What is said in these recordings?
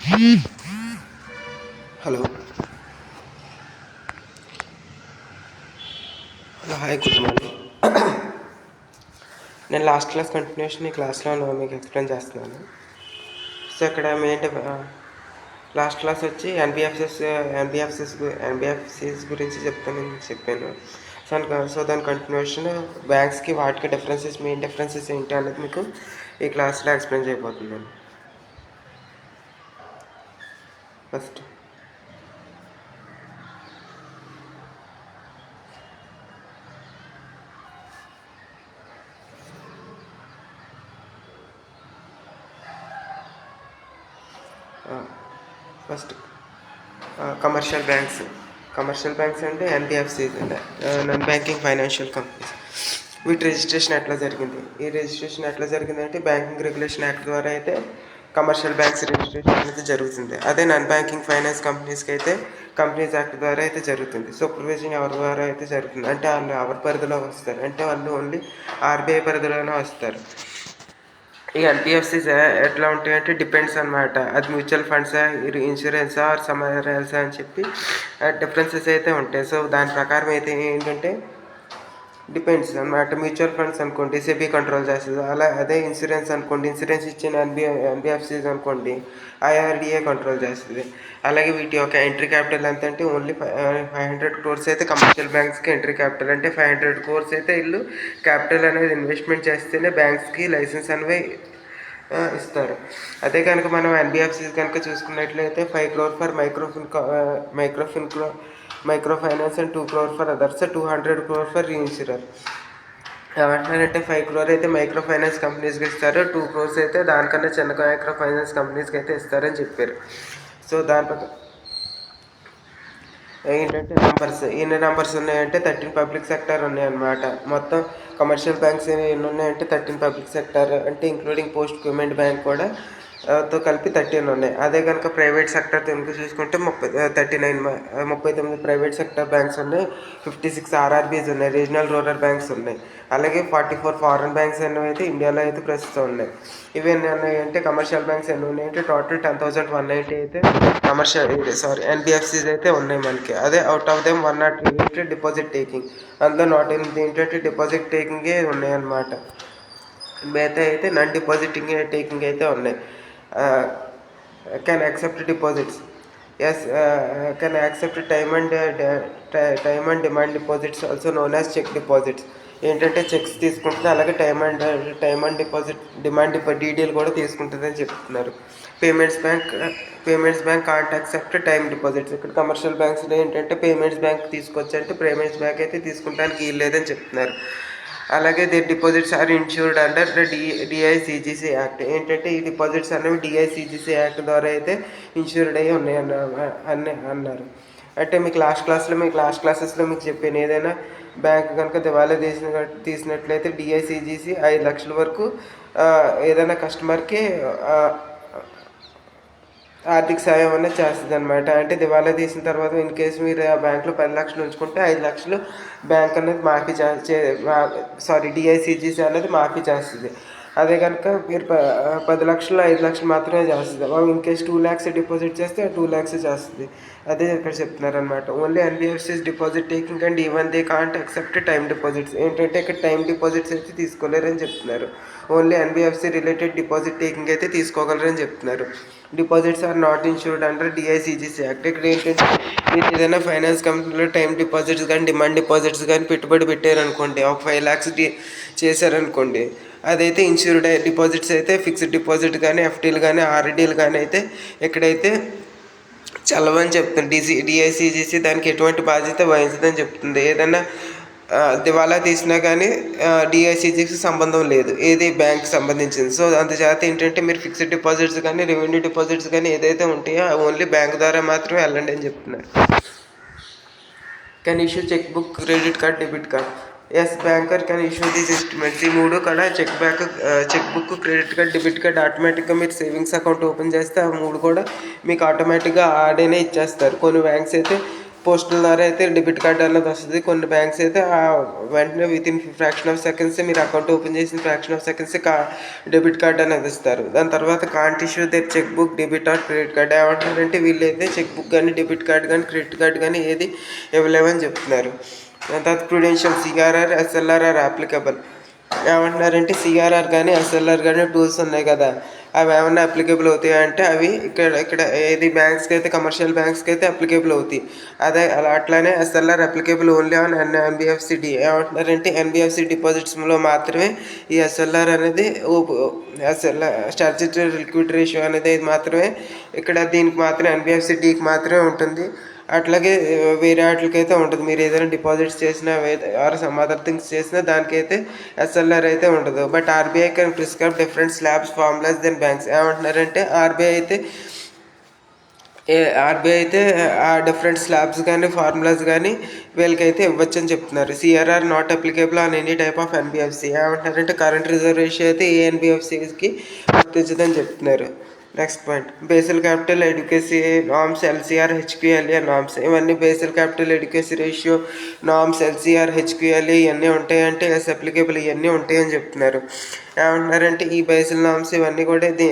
Hello hello hi good morning. నేను last class continuation ఈ క్లాస్లో మీకు ఎక్స్ప్లెయిన్ చేస్తున్నాను. సో ఇక్కడ మెయిన్ లాస్ట్ క్లాస్ వచ్చి ఎన్బిఎఫ్సిస్ గురించి చెప్పాను. సో దాని కంటిన్యూషన్ బ్యాంక్స్కి వాటికి మెయిన్ డిఫరెన్సెస్ ఏంటి అనేది మీకు ఈ క్లాస్లో ఎక్స్ప్లెయిన్ చేయబోతున్నాను. ఫస్ట్ కమర్షియల్ బ్యాంక్స్ అంటే ఎన్బిఎఫ్సిస్ అంటే నాన్ బ్యాంకింగ్ ఫైనాన్షియల్ కంపెనీస్. వీటి రిజిస్ట్రేషన్ ఎట్లా జరిగింది అంటే బ్యాంకింగ్ రెగ్యులేషన్ యాక్ట్ ద్వారా అయితే కమర్షియల్ బ్యాంక్స్ రిజిస్ట్రేషన్ అనేది జరుగుతుంది. అదే నాన్ బ్యాంకింగ్ ఫైనాన్స్ కంపెనీస్కి అయితే కంపెనీస్ యాక్ట్ ద్వారా అయితే జరుగుతుంది. సూపర్విజన్ ఎవరి ద్వారా అయితే జరుగుతుంది అంటే వాళ్ళు ఎవరి పరిధిలో వస్తారు అంటే వాళ్ళు ఓన్లీ ఆర్బీఐ పరిధిలోనే వస్తారు. ఈ ఎన్బిఎఫ్సిస్ ఎట్లా ఉంటాయంటే డిపెండ్స్ అనమాట, అది మ్యూచువల్ ఫండ్సా ఇన్సూరెన్సా ఆర్ సమ్మర్ ఎల్సా అని చెప్పి డిఫరెన్సెస్ అయితే ఉంటాయి. సో దాని ప్రకారం అయితే ఏంటంటే డిపెండ్స్ అనమాట. మ్యూచువల్ ఫండ్స్ అనుకోండి సెబీ కంట్రోల్ చేస్తుంది. అదే ఇన్సూరెన్స్ అనుకోండి, ఇన్సూరెన్స్ ఇచ్చిన ఎన్బిఎఫ్సిస్ అనుకోండి ఐఆర్డిఏ కంట్రోల్ చేస్తుంది. అలాగే వీటి యొక్క ఎంట్రీ క్యాపిటల్ ఎంత అంటే ఓన్లీ 500 crores అయితే కమర్షియల్ బ్యాంక్స్కి ఎంట్రీ క్యాపిటల్, అంటే 500 crores అయితే వీళ్ళు క్యాపిటల్ అనేది ఇన్వెస్ట్మెంట్ చేస్తేనే బ్యాంక్స్కి లైసెన్స్ అనేవి ఇస్తారు. అదే కనుక మనం ఎన్బిఎఫ్సిస్ కనుక చూసుకున్నట్లయితే 5 crore for micro finance and 2 crore for others, 200 crore for reinsurer. ఏమంటున్నారంటే 5 crore అయితే మైక్రో ఫైనాన్స్ కంపెనీస్కి ఇస్తారు, 2 crores అయితే దానికన్నా చిన్న మైక్రో ఫైనాన్స్ కంపెనీస్కి అయితే ఇస్తారని చెప్పారు. సో దాని ప్రకారం ఏంటంటే ఎన్ని నెంబర్స్ ఉన్నాయంటే 13 పబ్లిక్ సెక్టర్ ఉన్నాయన్నమాట. మొత్తం కమర్షియల్ బ్యాంక్స్ ఎన్ని ఉన్నాయంటే 13 పబ్లిక్ సెక్టర్, అంటే ఇంక్లూడింగ్ పోస్ట్ పేమెంట్ బ్యాంక్ కూడా తో కలిపి 13 ఉన్నాయి. అదే కనుక ప్రైవేట్ సెక్టర్ కనుక చూసుకుంటే 39 ప్రైవేట్ సెక్టర్ బ్యాంక్స్ ఉన్నాయి, 56 ఆర్ఆర్బీస్ ఉన్నాయి, రీజనల్ రూరల్ బ్యాంక్స్ ఉన్నాయి. అలాగే 44 ఫారెన్ బ్యాంక్స్ అనేవి అయితే ఇండియాలో అయితే ప్రస్తుతం ఉన్నాయి. ఇవి ఎన్ని ఉన్నాయంటే కమర్షియల్ బ్యాంక్స్ ఎన్ని ఉన్నాయంటే టోటల్ 10,190 అయితే ఎన్బిఎఫ్సిస్ అయితే ఉన్నాయి మనకి. అదే out of them 108 deposit taking, అందులో 108 ఏంటంటే డిపాజిట్ టేకింగే ఉన్నాయన్నమాట. మిగతా అయితే నాన్ డిపాజిటింగ్ టేకింగ్ అయితే ఉన్నాయి. Can accept deposits, can accept time and demand deposits also known as cheque deposits. ఏంటంటే చెక్స్ తీసుకుంటుంది, అలాగే టైమ్ అండ్ డిపాజిట్ డిమాండ్ డీడీలు కూడా తీసుకుంటుంది అని చెప్తున్నారు. Payments bank can't accept time deposits. ఇక్కడ కమర్షియల్ బ్యాంక్స్లో ఏంటంటే పేమెంట్స్ బ్యాంక్ తీసుకొచ్చి అంటే పేమెంట్స్ బ్యాంక్ అయితే తీసుకుంటానికి వీల్లేదని చెప్తున్నారు. అలాగే deposits are insured under DICGC act. ఏంటంటే ఈ డిపాజిట్స్ అనేవి డిఐసిజిసి యాక్ట్ ద్వారా అయితే ఇన్సూర్డ్ అయ్యి ఉన్నాయి అన్నారు. అంటే మీకు లాస్ట్ క్లాసెస్లో మీకు చెప్పాను, ఏదైనా బ్యాంక్ కనుక దివాలా తీసినట్లయితే డిఐసిజిసి 5 లక్షల వరకు ఏదైనా కస్టమర్కి ఆర్థిక సాయం అనేది చేస్తుంది అనమాట. అంటే దివాలా తీసిన తర్వాత ఇన్ కేసు మీరు ఆ బ్యాంకులో 10 లక్షలు ఉంచుకుంటే 5 లక్షలు బ్యాంక్ అనేది డిఐసిజిసి అనేది మాఫీ చేస్తుంది. అదే కనుక మీరు 10 లక్షలు 5 లక్షలు మాత్రమే చేస్తుంది. ఇన్ కేసు 2 lakhs డిపాజిట్ చేస్తే 2 lakhs చేస్తుంది. అదే ఇక్కడ చెప్తున్నారు అనమాట. Only NBFCs deposit taking and even they can't accept time deposits. ఏంటంటే ఇక్కడ టైం డిపాజిట్స్ అయితే తీసుకోలేరని చెప్తున్నారు. Only NBFC related deposit taking అయితే తీసుకోగలరని చెప్తున్నారు. Deposits are not insured under DICGC act. ఇక్కడ ఏంటంటే మీరు ఏదైనా ఫైనాన్స్ కంపెనీలో టైం డిపాజిట్స్ కానీ డిమాండ్ డిపాజిట్స్ కానీ పెట్టుబడి పెట్టారనుకోండి, ఒక 5 lakhs చేశారనుకోండి, అదైతే ఇన్సూర్డ్ డిపాజిట్స్ అయితే ఫిక్స్డ్ డిపాజిట్ కానీ ఎఫ్డీలు కానీ ఆర్డీలు కానీ అయితే ఎక్కడైతే చల్లవని చెప్తుంది. డిఐసిజిసి దానికి ఎటువంటి బాధ్యత వహించదని చెప్తుంది. ఏదైనా దివాలా తీసినా కానీ డిఐసిజికి సంబంధం లేదు, ఏది బ్యాంక్ సంబంధించింది. సో అందుచేత ఏంటంటే మీరు ఫిక్స్డ్ డిపాజిట్స్ కానీ రెవెన్యూ డిపాజిట్స్ కానీ ఏదైతే ఉంటాయో ఓన్లీ బ్యాంక్ ద్వారా మాత్రమే వెళ్ళండి అని చెప్తున్నారు. Can issue cheque book, credit card, debit card. Yes, banker can issue these instruments. ఈ మూడు కూడా cheque book, credit card, debit card ఆటోమేటిక్గా మీరు సేవింగ్స్ అకౌంట్ ఓపెన్ చేస్తే ఆ మూడు కూడా మీకు ఆటోమేటిక్గా ఆర్డీనే ఇచ్చేస్తారు. కొన్ని బ్యాంక్స్ అయితే పోస్టల్ ద్వారా అయితే డెబిట్ కార్డ్ అన్నది వస్తుంది. కొన్ని బ్యాంక్స్ అయితే వెంటనే వితిన్ ఫ్రాక్షన్ ఆఫ్ సెకండ్స్ మీరు అకౌంట్ ఓపెన్ చేసిన fraction of seconds debit card అనేది ఇస్తారు. దాని తర్వాత can't issue their cheque book, debit or credit card. ఏమంటారంటే వీళ్ళైతే చెక్ బుక్ కానీ, డెబిట్ కార్డ్ కానీ, క్రెడిట్ కార్డ్ కానీ ఏది ఇవ్వలేమని చెప్తున్నారు. దాని తర్వాత prudential CRR, SLR are applicable. ఏమంటున్నారంటే సిఆర్ఆర్ కానీ, ఎస్ఎల్ఆర్ కానీ టూల్స్ ఉన్నాయి కదా, అవి ఏమన్నా అప్లికేబుల్ అవుతాయి అంటే అవి ఇక్కడ ఏది బ్యాంక్స్కి అయితే, కమర్షియల్ బ్యాంక్స్కి అయితే అప్లికేబుల్ అవుతాయి. అట్లానే ఎస్ఎల్ఆర్ అప్లికేబుల్ ఓన్లీ ఆన్ ఎన్బిఎఫ్సిడి. ఏమంటున్నారంటే ఎన్బిఎఫ్సి డిపాజిట్స్లో మాత్రమే ఈ ఎస్ఎల్ఆర్ అనేది స్టాట్యూటరీ లిక్విడ్ రేషియో అనేది మాత్రమే ఇక్కడ దీనికి మాత్రమే ఎన్బిఎఫ్సిడికి మాత్రమే ఉంటుంది. అట్లాగే వేరే వాటికైతే ఉంటుంది. మీరు ఏదైనా డిపాజిట్స్ చేసినా ఆర్ సమ్ అదర్ థింగ్స్ చేసినా దానికైతే ఎస్ఎల్ఆర్ అయితే ఉండదు. But RBI can prescribe different slabs formulas then banks. ఏమంటున్నారంటే ఆర్బీఐ అయితే ఆ డిఫరెంట్ స్లాబ్స్ కానీ, ఫార్ములాస్ కానీ వీళ్ళకైతే ఇవ్వచ్చు అని చెప్తున్నారు. CRR not applicable on any type of NBFC. ఏమంటారంటే కరెంట్ రిజర్వ్ రేషియో అయితే ఏ ఎన్బిఎఫ్సికి వర్తించదని చెప్తున్నారు. Next point, Basel capital adequacy norms, LCR, HQLA norms. ఇవన్నీ Basel capital adequacy ratio norms, LCR, HQLA ఇవన్నీ ఉంటాయంటే ఎస్ అప్లికేబుల్ ఇవన్నీ ఉంటాయని చెప్తున్నారు. ఏమంటున్నారంటే ఈ బేసిల్ నామ్స్ ఇవన్నీ కూడా ఇది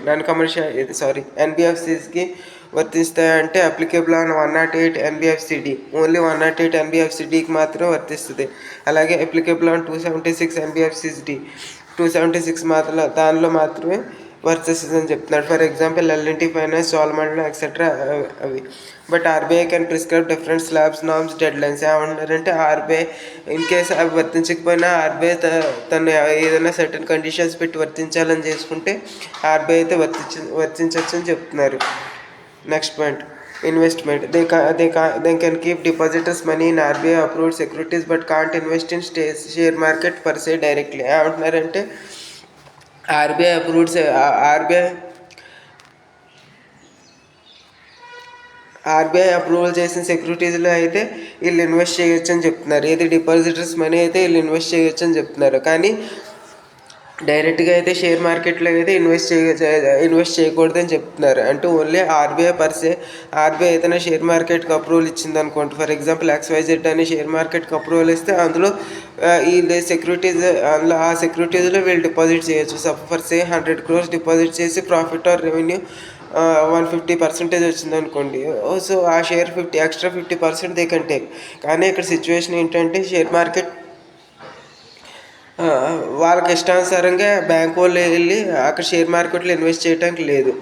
నాన్ కమర్షియల్ ఎన్బిఎఫ్సిస్కి వర్తిస్తాయంటే అప్లికేబుల్ ఆన్ 108 ఎన్బిఎఫ్సిడి. ఓన్లీ 108 ఎన్బిఎఫ్సిడికి మాత్రం వర్తిస్తుంది. అలాగే అప్లికేబుల్ ఆన్ 276 ఎన్బిఎఫ్సిడి, 276 మాత్రం దానిలో మాత్రమే వర్తిస్తుంది అని చెప్తున్నాడు. For example L&T finance, Cholamandalam etcetera అవి. But RBI can prescribe different slabs, norms, deadlines. ఏమంటారంటే ఆర్బీఐ ఇన్ కేస్ అవి వర్తించకపోయినా ఆర్బీఐ తను ఏదైనా సర్టన్ కండిషన్స్ పెట్టి వర్తించాలని చేసుకుంటే ఆర్బీఐ అయితే వర్తించవచ్చు అని చెప్తున్నారు. Next point, investment. They can keep depositors money in RBI approved securities but can't invest in share market per se directly. ఏమంటున్నారంటే ఆర్బీఐ అప్రూవల్ చేసిన సెక్యూరిటీస్లో అయితే వీళ్ళు ఇన్వెస్ట్ చేయొచ్చు అని చెప్తున్నారు. ఏది డిపాజిటర్స్ మనీ అయితే వీళ్ళు ఇన్వెస్ట్ చేయొచ్చు అని చెప్తున్నారు. కానీ డైరెక్ట్గా అయితే షేర్ మార్కెట్లో అయితే ఇన్వెస్ట్ చేయకూడదని చెప్తున్నారు. అంటే ఓన్లీ ఆర్బీఐ ఏదైనా షేర్ మార్కెట్కి అప్రూవల్ ఇచ్చింది అనుకోండి. ఫర్ ఎగ్జాంపుల్ XYZ అని షేర్ మార్కెట్కి అప్రూవల్ ఇస్తే అందులో ఈ ఆ సెక్యూరిటీస్లో వీళ్ళు డిపాజిట్ చేయొచ్చు. ఫర్ సే 100 crores డిపాజిట్ చేసి ప్రాఫిట్ ఆర్ రెవెన్యూ 150% వచ్చింది అనుకోండి. సో ఆ share extra 50% they can take. కానీ ఇక్కడ సిచ్యువేషన్ ఏంటంటే షేర్ మార్కెట్ వాళ్ళకి ఇష్టానుసారంగా బ్యాంక్ వాళ్ళు వెళ్ళి అక్కడ షేర్ మార్కెట్లో ఇన్వెస్ట్ చేయడానికి లేదు.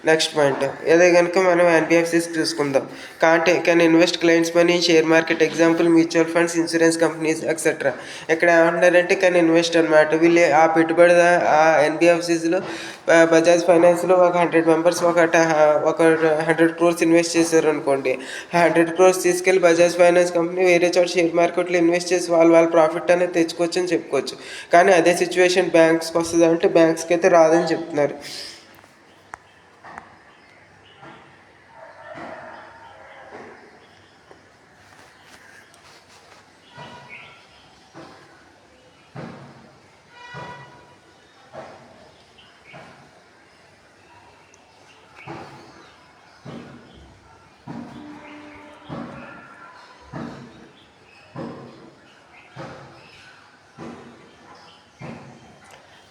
నెక్స్ట్ పాయింట్, అదే కనుక మనం ఎన్బిఎఫ్సిస్ చూసుకుందాం. Can invest clients money in share market. Example mutual funds, insurance companies etcetera. ఇక్కడ ఏమంటున్నారంటే కెన్ ఇన్వెస్ట్ అనమాట. వీళ్ళు ఆ పెట్టుబడి ఆ ఎన్బిఎఫ్సిస్లో బజాజ్ ఫైనాన్స్లో ఒక 100 మెంబర్స్ ఒక 100 crores ఇన్వెస్ట్ చేశారు అనుకోండి. 100 crores తీసుకెళ్ళి బజాజ్ ఫైనాన్స్ కంపెనీ వేరే చోట షేర్ మార్కెట్లో ఇన్వెస్ట్ చేసి వాళ్ళ ప్రాఫిట్ అనేది తెచ్చుకోవచ్చు అని చెప్పుకోవచ్చు. కానీ అదే సిచ్యువేషన్ బ్యాంక్స్కి వస్తుంది అంటే బ్యాంక్స్కి అయితే రాదని చెప్తున్నారు.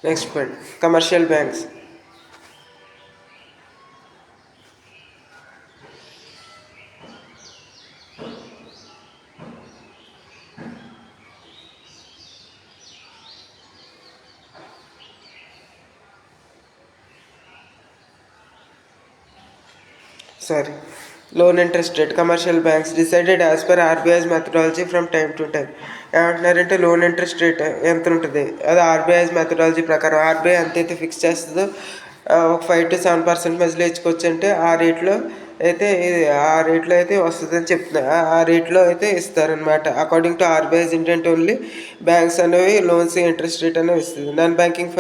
Next point, commercial banks. Loan interest rate. Commercial banks decided as per RBI's methodology from time to time. ఏమంటున్నారంటే లోన్ ఇంట్రెస్ట్ రేట్ ఎంత ఉంటుంది అది ఆర్బీఐస్ మెథడాలజీ ప్రకారం ఆర్బీఐ ఎంతైతే ఫిక్స్ చేస్తుందో ఒక 5 to 7% మధ్యలో ఇచ్చుకోవచ్చు. అంటే ఆ రేట్లో అయితే వస్తుందని చెప్తున్నారు. ఆ రేట్లో అయితే ఇస్తారనమాట. According to RBI's intent only banks అనేవి లోన్స్ ఇంట్రెస్ట్ రేట్ అనేవి ఇస్తుంది. నాన్ బ్యాంకింగ్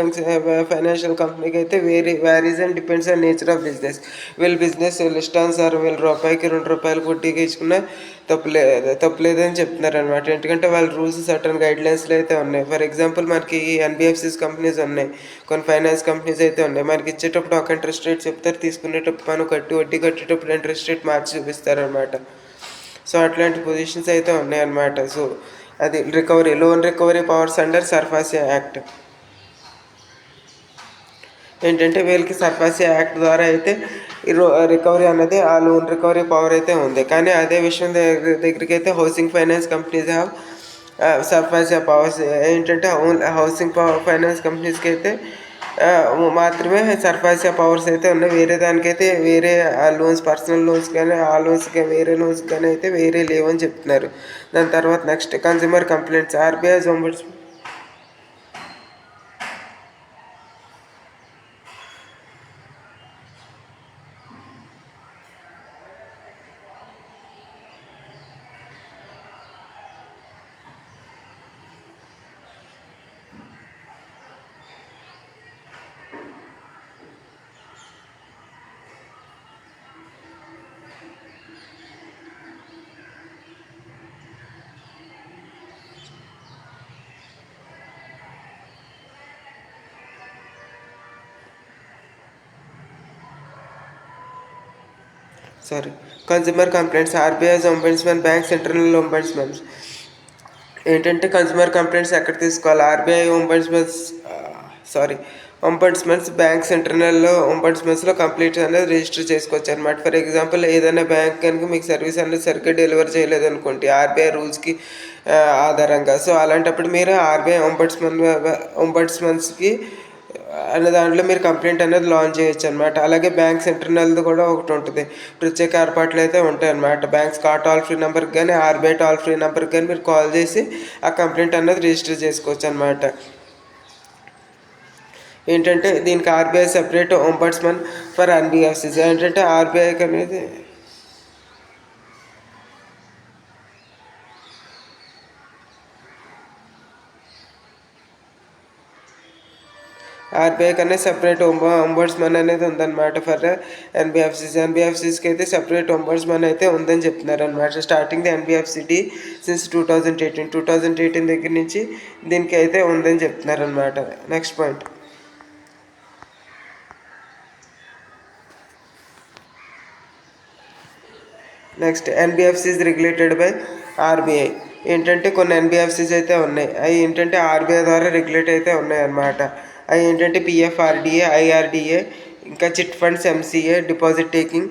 ఫైనాన్షియల్ కంపెనీకి అయితే varies and depends on nature of business. వీళ్ళ బిజినెస్ ఇష్టానుసారం వీళ్ళు రూపాయికి 2 రూపాయలు వడ్డీకి ఇచ్చుకున్నా తప్పులేదని చెప్తున్నారు అనమాట. ఎందుకంటే వాళ్ళ రూల్స్ సర్టన్ గైడ్లైన్స్లో అయితే ఉన్నాయి. ఫర్ ఎగ్జాంపుల్ మనకి ఎన్బిఎఫ్సిస్ కంపెనీస్ ఉన్నాయి, కొన్ని ఫైనాన్స్ కంపెనీస్ అయితే ఉన్నాయి. మనకి ఇచ్చేటప్పుడు ఒక ఇంట్రెస్ట్ రేట్ చెప్తారు, తీసుకునేటప్పుడు మనం వడ్డీ కట్టేటప్పుడు ఇంట్రెస్ట్ రేట్ మార్చి చూపిస్తారనమాట. సో అట్లాంటి పొజిషన్స్ అయితే ఉన్నాయన్నమాట. సో అది loan recovery powers under SARFAESI act. ఏంటంటే వీళ్ళకి సర్ఫాసియా యాక్ట్ ద్వారా అయితే ఈ రికవరీ అన్నది ఆ లోన్ రికవరీ పవర్ అయితే ఉంది. కానీ అదే విషయం దగ్గరికి అయితే housing finance companies have SARFAESI powers. ఏంటంటే హౌసింగ్ ఫైనాన్స్ కంపెనీస్కి అయితే మాత్రమే సర్ఫాసియా పవర్స్ అయితే ఉన్నాయి. వేరే దానికైతే వేరే ఆ లోన్స్, పర్సనల్ లోన్స్ కానీ ఆ లోన్స్కి వేరే లోన్స్ కానీ అయితే వేరే లేవని చెప్తున్నారు. దాని తర్వాత next consumer complaints. RBI ombudsman. Consumer complaints. RBI ombudsman, banks internal ombudsmans. ఏంటంటే కన్జ్యూమర్ కంప్లైంట్స్ ఎక్కడ తీసుకోవాలి? ఆర్బీఐ ఒంబడ్స్మన్స్, బ్యాంక్స్ ఇంటర్నల్ ఒంబడ్స్మన్స్లో కంప్లీట్ అనేది రిజిస్టర్ చేసుకోవచ్చు అనమాట. ఫర్ ఎగ్జాంపుల్ ఏదైనా బ్యాంక్ కనుక మీకు సర్వీస్ అనేది సరిగ్గా డెలివర్ చేయలేదు అనుకోండి ఆర్బీఐ రూల్స్కి ఆధారంగా. సో అలాంటప్పుడు మీరు ఆర్బీఐ ఒంబడ్స్మన్స్కి అనే దాంట్లో మీరు కంప్లైంట్ అనేది లాంచ్ చేయొచ్చు అనమాట. అలాగే బ్యాంక్స్ ఇంటర్నల్ది కూడా ఒకటి ఉంటుంది. ప్రత్యేక ఏర్పాట్లు అయితే ఉంటాయి అన్నమాట. బ్యాంక్స్ టోల్ ఫ్రీ నెంబర్కి కానీ ఆర్బీఐ టోల్ ఫ్రీ నెంబర్కి కానీ మీరు కాల్ చేసి ఆ కంప్లైంట్ అనేది రిజిస్టర్ చేసుకోవచ్చు అనమాట. ఏంటంటే దీనికి RBI separate ombudsman for NBFCs. ఏంటంటే ఆర్బీఐకి అనేది ఆర్బీఐ కన్నా సెపరేట్ ఒంబడ్స్మన్ అనేది ఉందన్నమాట ఫర్ ఎన్బిఎఫ్సిస్కి అయితే సెపరేట్ ఒంబడ్స్మన్ అయితే ఉందని చెప్తున్నారు అనమాట. స్టార్టింగ్ ది ఎన్బిఎఫ్సిడి సిన్స్ 2018 దగ్గర నుంచి దీనికి అయితే ఉందని చెప్తున్నారు అనమాట. Next point. Next NBFCs regulated by RBI. ఏంటంటే కొన్ని ఎన్బిఎఫ్సిస్ అయితే ఉన్నాయి. అవి ఏంటంటే ఆర్బీఐ ద్వారా రెగ్యులేట్ అయితే ఉన్నాయి అన్నమాట. అవి ఏంటంటే పిఎఫ్ఆర్డిఏ, ఐఆర్డిఏ, ఇంకా chit funds, MCA, deposit taking.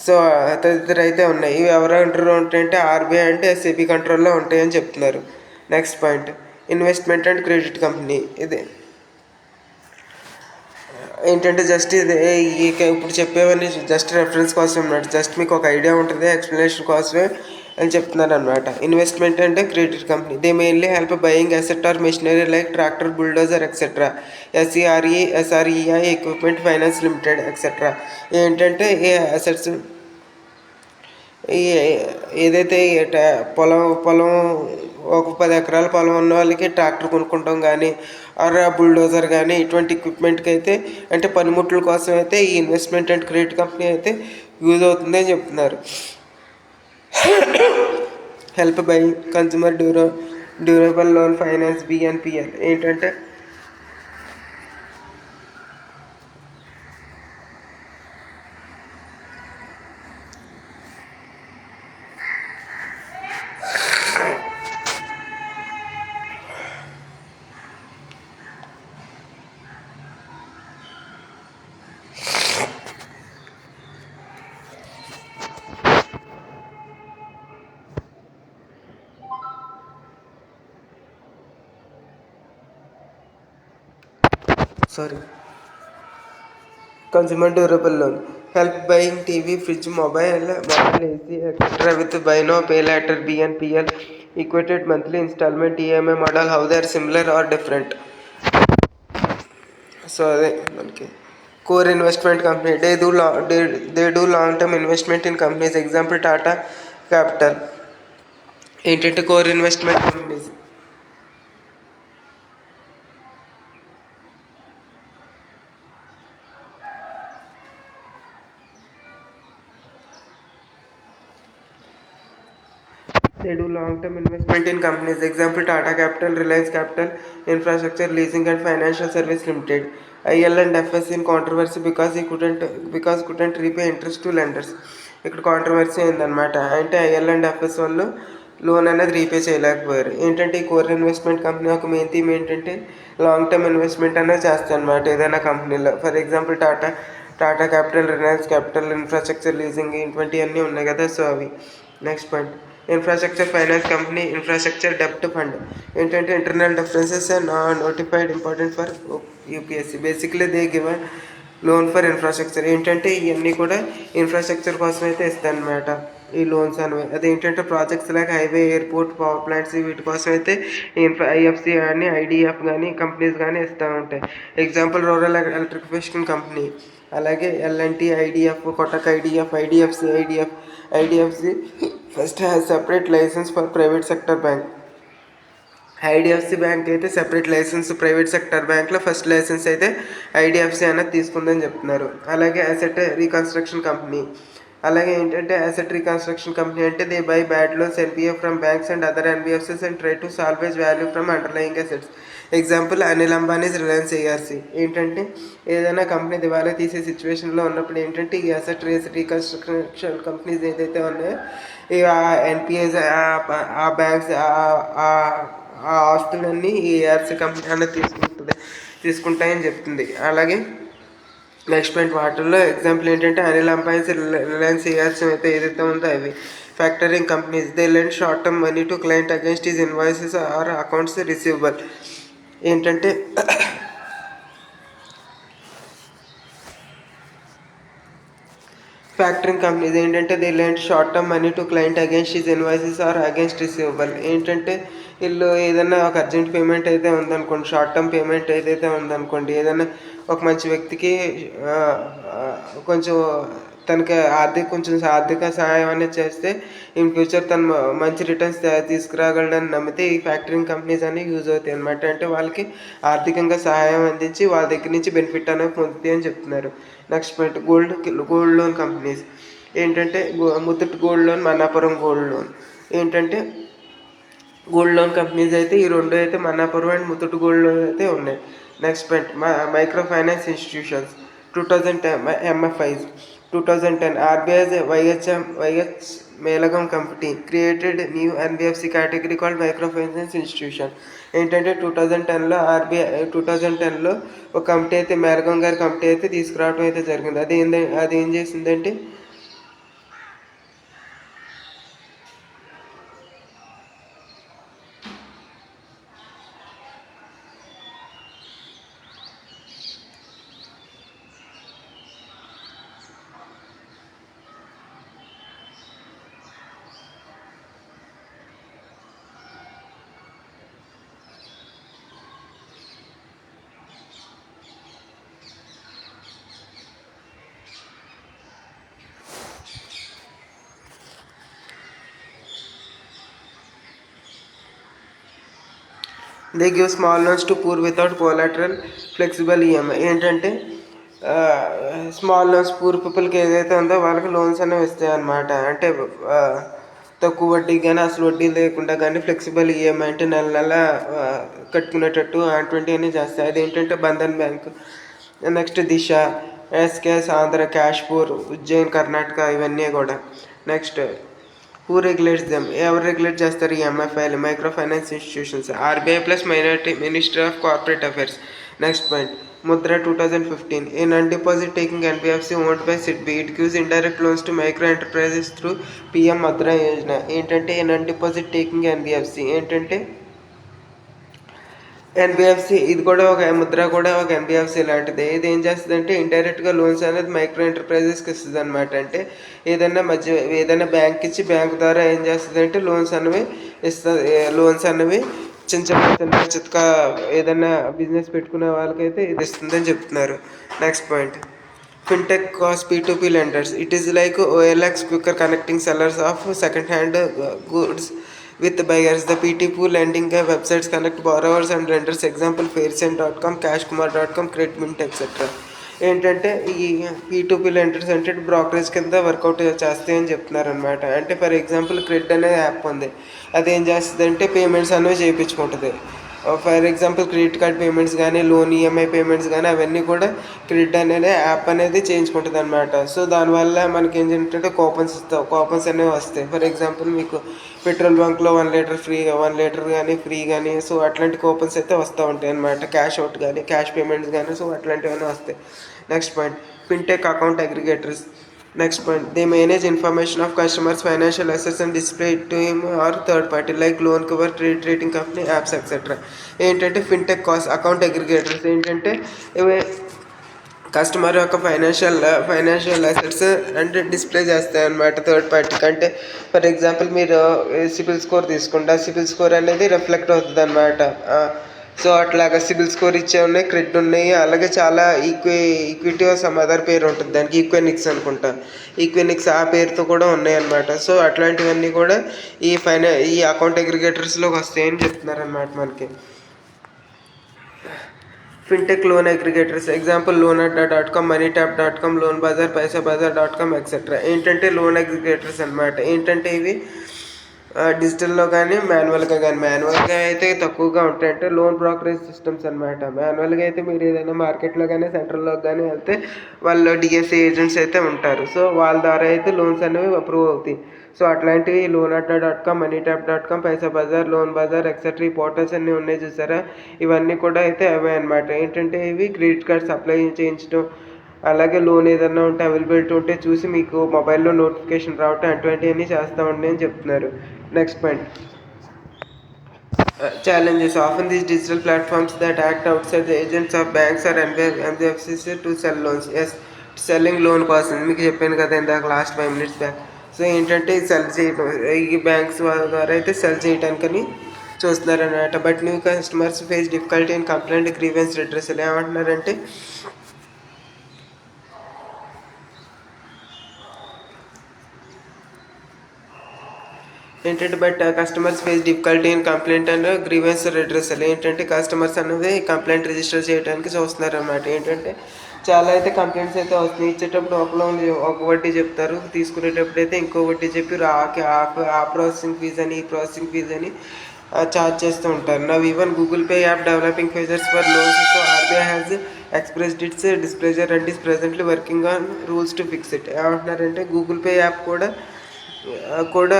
So తదితర అయితే ఉన్నాయి. ఇవి ఎవరు అంటారు ఉంటాయంటే ఆర్బీఐ అంటే సెబీ కంట్రోల్లో ఉంటాయని చెప్తున్నారు. Next point. Investment and credit company. ఇది ఏంటంటే జస్ట్ ఇది ఇప్పుడు చెప్పేవన్నీ జస్ట్ రెఫరెన్స్ కోసం అన్నమాట. జస్ట్ మీకు ఒక ఐడియా ఉంటుంది, ఎక్స్ప్లెనేషన్ కోసమే అని చెప్తున్నాను అనమాట. ఇన్వెస్ట్మెంట్ అంటే credit company. They mainly help buying asset or machinery like tractor, bulldozer etcetera. SREI equipment finance limited etcetera. ఏంటంటే ఈ అసెట్స్ ఈ ఏదైతే పొలం ఒక 10 ఎకరాల పొలం ఉన్న వాళ్ళకి ట్రాక్టర్ కొనుక్కుంటాం కానీ ఆర్ బుల్డోజర్ కానీ ఇటువంటి ఎక్విప్మెంట్కి అయితే అంటే పనిముట్ల కోసం అయితే ఈ ఇన్వెస్ట్మెంట్ అండ్ క్రెడిట్ కంపెనీ అయితే యూజ్ అవుతుందని చెప్తున్నారు. Help buy consumer durable loan finance, BNPL. ఏంటంటే consumer durable loan help buying TV, fridge, mobile AC etcetera with buy now pay later, BNPL. Equated monthly instalment, EMI model. How they are similar or different. So అదే మనకి core investment company. They do long term investment in companies. Example Tata capital. ఏంటంటే core investment companies. They do long-term investment in companies. Example Tata Capital, Reliance Capital, Infrastructure Leasing and Financial Service Limited. IL and FS in controversy because couldn't repay interest to lenders. ఇక్కడ controversy అయిందనమాట. అంటే L&F's వాళ్ళు loan అనేది repay చేయలేకపోయారు. ఏంటంటే ఈ core investment company ఒక main theme ఏంటంటే లాంగ్ టర్మ్ ఇన్వెస్ట్మెంట్ అనేది చేస్తాయి అనమాట ఏదైనా కంపెనీలో. For example Tata capital, Reliance capital, infrastructure leasing ఇటువంటివన్నీ ఉన్నాయి కదా, సో అవి. Next point, infrastructure finance company, infrastructure డెబ్ట్ ఫండ్. ఏంటంటే internal differences notified important for UPSC. Basically they give loan for infrastructure. ఏంటంటే ఇవన్నీ కూడా ఇన్ఫ్రాస్ట్రక్చర్ కోసం అయితే ఇస్తాయి అన్నమాట ఈ లోన్స్ అనేవి. అదేంటంటే projects like highway, airport, power plants వీటి కోసం అయితే ఐఎఫ్సి కానీ, ఐడిఎఫ్ కానీ, కంపెనీస్ కానీ ఇస్తూ ఉంటాయి. ఎగ్జాంపుల్ రూరల్ ఎలక్ట్రిఫికేషన్ కంపెనీ, అలాగే LNT, IDF, Kotak IDF, IDFC first has separate licence for private sector bank. IDFC bank అయితే సెపరేట్ లైసెన్స్, ప్రైవేట్ సెక్టర్ బ్యాంక్లో ఫస్ట్ లైసెన్స్ అయితే ఐడిఎఫ్సి అనేది తీసుకుందని చెప్తున్నారు. అలాగే అసెట్ రీకన్స్ట్రక్షన్ కంపెనీ. అలాగే ఏంటంటే అసెట్ రీకన్స్ట్రక్షన్ కంపెనీ అంటే they buy bad loans, NPF from banks and other NBFCs and try to salvage value from underlying assets. Example Anil Ambani's Reliance ARC. ఏంటంటే ఏదైనా కంపెనీ దివాలా తీసే సిచ్యువేషన్లో ఉన్నప్పుడు ఏంటంటే ఈ అసెట్ రీకన్స్ట్రక్షన్ కంపెనీస్ ఏదైతే ఉన్నాయో ఈ ఎన్పిఎస్, ఆ బ్యాంక్స్, ఆ ఆస్తులన్నీ ఈ ఏఆర్సి కంపెనీ అనేది తీసుకుంటాయని చెప్తుంది. అలాగే నెక్స్ట్ పాయింట్, వాటిల్లో ఎగ్జాంపుల్ ఏంటంటే అనిల్ అంబానీస్, రిలయన్స్ ఏఆర్సి అయితే ఏదైతే ఉందో అవి. Factoring companies, they lend short term money to client against is invoices or accounts receivable. ఏంటంటే ఫ్యాక్టరింగ్ కంపెనీస్ ఏంటంటే they lend short term money to client against is invoices or against receivable. ఏంటంటే వీళ్ళు ఏదైనా ఒక అర్జెంట్ పేమెంట్ అయితే ఉందనుకోండి, short term payment ఏదైతే ఉందనుకోండి, ఏదైనా ఒక మంచి వ్యక్తికి కొంచెం తనకి కొంచెం ఆర్థిక సహాయం అనేది చేస్తే ఇన్ ఫ్యూచర్ తను మంచి రిటర్న్స్ తీసుకురాగలడని నమ్మితే ఈ ఫ్యాక్టరింగ్ కంపెనీస్ అనేవి యూజ్ అవుతాయి అనమాట. అంటే వాళ్ళకి ఆర్థికంగా సహాయం అందించి వాళ్ళ దగ్గర నుంచి బెనిఫిట్ అనేది పొందుతాయి అని చెప్తున్నారు. Next point, gold loan companies. ఏంటంటే Muthoot gold loan, Manappuram gold loan. ఏంటంటే గోల్డ్ లోన్ కంపెనీస్ అయితే ఈ రెండు అయితే Manappuram and Muthoot gold loan అయితే ఉన్నాయి. Next point, micro finance institutions. 2010 MFIs. 2010 RBI's YH Melagam Committee created new NBFC category called microfinance institution. ఏంటంటే 2010లో RBI 2010లో ఒక కమిటీ అయితే మేలగం గారి కమిటీ అయితే తీసుకురావడం అయితే జరిగింది. అది ఏం చేసిందంటే they give small loans to poor without collateral, flexible EMI. ఏంటంటే స్మాల్ లోన్స్ పూర్ పీపుల్కి ఏదైతే ఉందో వాళ్ళకి లోన్స్ అనేవి ఇస్తాయి అన్నమాట. అంటే తక్కువ వడ్డీ కానీ అసలు వడ్డీ లేకుండా కానీ ఫ్లెక్సిబుల్ ఈఎంఐ అంటే నెల నెల కట్టుకునేటట్టు అటువంటివన్నీ చేస్తాయి. అదేంటంటే Bandhan bank. Next Disha, SKS Andhra, Cashpor, Ujjain Karnataka ఇవన్నీ కూడా. Next, who regulates them? ఎవరు రెగ్యులేట్ చేస్తారు ఈ ఎంఎఫ్ఐలు? Micro finance institutions. RBI plus ministry of corporate affairs. Next point, Mudra 2015. A non deposit taking NBFC owned by SIDBI. It gives indirect loans to micro enterprises through PM Mudra Yojana. ఏంటంటే a non deposit taking NBFC ఏంటంటే NBFC, ఇది కూడా ఒక ముద్ర కూడా ఒక NBFC లాంటిది. ఇది ఏం చేస్తుంది అంటే ఇండైరెక్ట్గా లోన్స్ అనేది మైక్రో ఎంటర్ప్రైజెస్కి ఇస్తుంది అనమాట. అంటే ఏదైనా బ్యాంక్ ఇచ్చి బ్యాంక్ ద్వారా ఏం చేస్తుంది అంటే లోన్స్ అనేవి ఇస్తుంది. లోన్స్ అనేవి చిన్న చితక ఏదైనా బిజినెస్ పెట్టుకునే వాళ్ళకైతే ఇది ఇస్తుందని చెప్తున్నారు. Next point, fintech cos P2P lenders. It is like OLX quicker connecting sellers of second hand goods with buyers. The P2P lending websites connect borrowers and lenders. Example faircent.com, cashkumar.com, creditmint etc. ఏంటంటే ఈ P2P lenders అంటే brokerage కింద work out చేస్తాయని చెప్తున్నారు అనమాట. అంటే for example credit అనే app ఉంది. అది ఏం చేస్తుంది అంటే పేమెంట్స్ అనేవి చేయించుకుంటుంది. For example credit card payments కానీ, లోన్ ఈఎంఐ పేమెంట్స్ కానీ అవన్నీ కూడా క్రెడిట్ అనేది యాప్ అనేది చేయించుకుంటుంది అనమాట. సో దానివల్ల మనకి ఏంటంటే కూపన్స్ అనేవి వస్తాయి. ఫర్ ఎగ్జాంపుల్ మీకు పెట్రోల్ బంక్లో 1 లీటర్ ఫ్రీ, 1 లీటర్ కానీ ఫ్రీ కానీ, సో అట్లాంటి కూపన్స్ అయితే వస్తూ ఉంటాయి అనమాట. క్యాష్ అవుట్ కానీ, క్యాష్ పేమెంట్స్ కానీ, సో అట్లాంటివన్నీ వస్తాయి. Next point, fintech account aggregators. Next point, they manage information of customers' financial assets and display it to him or third party like loan cover, credit rating company, apps, etc. ఏంటంటే fintech cost account aggregators ఏంటంటే ఇవి customer యొక్క financial assets అంటే display చేస్తాయి అన్నమాట third పార్టీకి. అంటే for example మీరు సిబిల్ స్కోర్ తీసుకుంటే ఆ సిబిల్ స్కోర్ అనేది రిఫ్లెక్ట్ అవుతుంది అనమాట. సో అట్లాగా సిబిల్ స్కోర్ ఇచ్చే ఉన్నాయి, క్రెడిట్ ఉన్నాయి, అలాగే చాలా ఈక్విటీ సమ్ అదర్ పేరు ఉంటుంది దానికి, ఈక్వినిక్స్ అనుకుంటా, ఈక్వినిక్స్ ఆ పేరుతో కూడా ఉన్నాయి అన్నమాట. సో అట్లాంటివన్నీ కూడా ఈ అకౌంట్ అగ్రిగేటర్స్లోకి వస్తాయని చెప్తున్నారు అన్నమాట మనకి. Fintech loan aggregators example loanatta.com, moneytap.com, loanbazaar, paisabazaar.com etcetera. ఏంటంటే లోన్ అగ్రిగేటర్స్ అనమాట. ఏంటంటే ఇవి డిజిటల్లో కానీ మాన్యువల్గా అయితే తక్కువగా ఉంటాయి. అంటే లోన్ బ్రోకరేజ్ సిస్టమ్స్ అనమాట. మాన్యువల్గా అయితే మీరు ఏదైనా మార్కెట్లో కానీ సెంటర్లో కానీ వెళ్తే వాళ్ళు డిఎస్ఏ ఏజెంట్స్ అయితే ఉంటారు. సో వాళ్ళ ద్వారా అయితే లోన్స్ అనేవి అప్రూవ్ అవుతాయి. సో అట్లాంటివి loanatta.com, moneytap.com, Paisabazaar, loan bazaar etcetera ఈ పోర్టల్స్ అన్నీ ఉన్నాయి చూసారా, ఇవన్నీ కూడా అయితే అవే అనమాట. ఏంటంటే ఇవి క్రెడిట్ కార్డ్స్ అప్లై చేయించడం, అలాగే లోన్ ఏదన్నా ఉంటే అవైలబిలిటీ ఉంటే చూసి మీకు మొబైల్లో నోటిఫికేషన్ రావటం అటువంటివన్నీ చేస్తూ ఉండే అని చెప్తున్నారు. Next point, challenges. Often these digital platforms that act outside the agents of banks or NBFCs to sell loans. Yes, selling loan person మీకు చెప్పాను కదా ఇందాక లాస్ట్ 5 minutes బ్యాక్. సో ఏంటంటే సెల్ చేయడం, ఈ బ్యాంక్స్ ద్వారా అయితే సెల్ చేయడానికని చూస్తున్నారు అన్నమాట. But new customers face difficulty in complaint, grievance, redressal. ఏమంటున్నారంటే but customers face difficulty in complaint and grievance redressal. ఏంటంటే కస్టమర్స్ అనేది కంప్లైంట్ రిజిస్టర్ చేయడానికి చూస్తున్నారు అన్నమాట. ఏంటంటే చాలా అయితే కంప్లైంట్స్ అయితే వస్తున్నాయి. ఇచ్చేటప్పుడు ఒక వడ్డీ చెప్తారు, తీసుకునేటప్పుడు అయితే ఇంకో వడ్డీ చెప్పి ఆ ప్రాసెసింగ్ ఫీజ్ అని, ఈ ప్రాసెసింగ్ ఫీజ్ అని ఛార్జ్ చేస్తూ ఉంటారు. Now even Google pay app developing features for loans. So RBI has expressed it's displeasure and is presently working on rules to fix it. ఏమంటున్నారంటే గూగుల్ పే యాప్ కూడా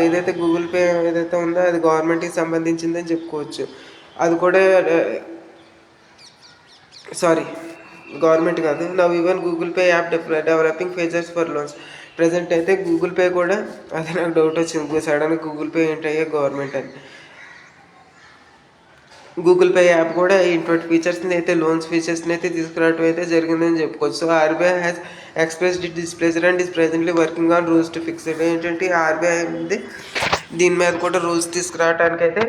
ఏదైతే Google pay ఏదైతే ఉందో అది గవర్నమెంట్కి సంబంధించిందని చెప్పుకోవచ్చు. అది కూడా గవర్నమెంట్ కాదు. Now even Google pay app developing features for loans. Present అయితే గూగుల్ పే కూడా, అది నాకు డౌట్ వచ్చింది సడన్గా గూగుల్ పే ఏంటయ్యా గవర్నమెంట్ అని. గూగుల్ పే యాప్ కూడా ఇటువంటి ఫీచర్స్ని అయితే లోన్స్ ఫీచర్స్ని అయితే తీసుకురావడం అయితే జరిగిందని చెప్పుకోవచ్చు. So RBI has expressed it displeasure and is presently working on rules to fix it. ఏంటంటే ఆర్బీఐ ఉంది దీని మీద కూడా రూల్స్ తీసుకురావడానికి అయితే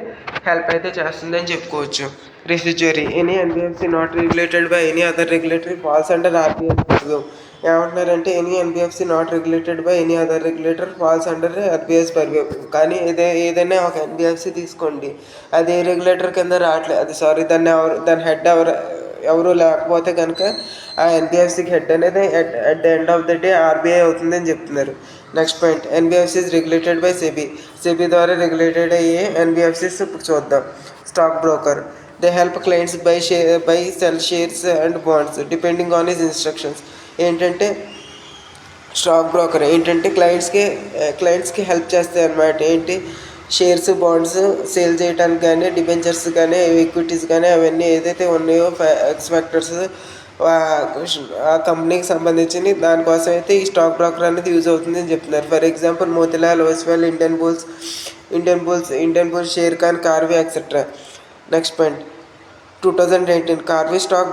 హెల్ప్ అయితే చేస్తుందని చెప్పుకోవచ్చు. Residuary, any NBFC not regulated by any other regulatory falls under RBI purview. ఏమంటున్నారంటే any NBFC not regulated by any other regulator falls under RBI's purview. కానీ ఏదైనా ఒక ఎన్బిఎఫ్సి తీసుకోండి, అది ఏ రెగ్యులేటర్ కింద రావట్లేదు, అది దాని హెడ్ ఎవరు లేకపోతే కనుక ఆ ఎన్బిఎఫ్సికి హెడ్ అనేది at the end of the day RBI అవుతుందని చెప్తున్నారు. Next point, NBFCs regulated by SEBI ద్వారా రెగ్యులేటెడ్ అయ్యే ఎన్బిఎఫ్సిస్ ఇప్పుడు చూద్దాం. Stock broker, they help clients buy sell shares and bonds depending on his instructions. ఏంటంటే స్టాక్ బ్రోకర్ ఏంటంటే క్లయింట్స్కి help చేస్తాయి అన్నమాట. ఏంటి, షేర్స్, బాండ్స్ సేల్ చేయడానికి కానీ, డిబెంచర్స్ కానీ, ఈక్విటీస్ కానీ అవన్నీ ఏదైతే ఉన్నాయో ఎక్స్పెక్టర్స్ ఆ కంపెనీకి సంబంధించి దానికోసం అయితే ఈ స్టాక్ బ్రోకర్ అనేది యూజ్ అవుతుంది అని చెప్తున్నారు. For example Motilal Oswal, Indian bulls, share Khan, Karvy etcetera. Next point, 2019 Karvy stock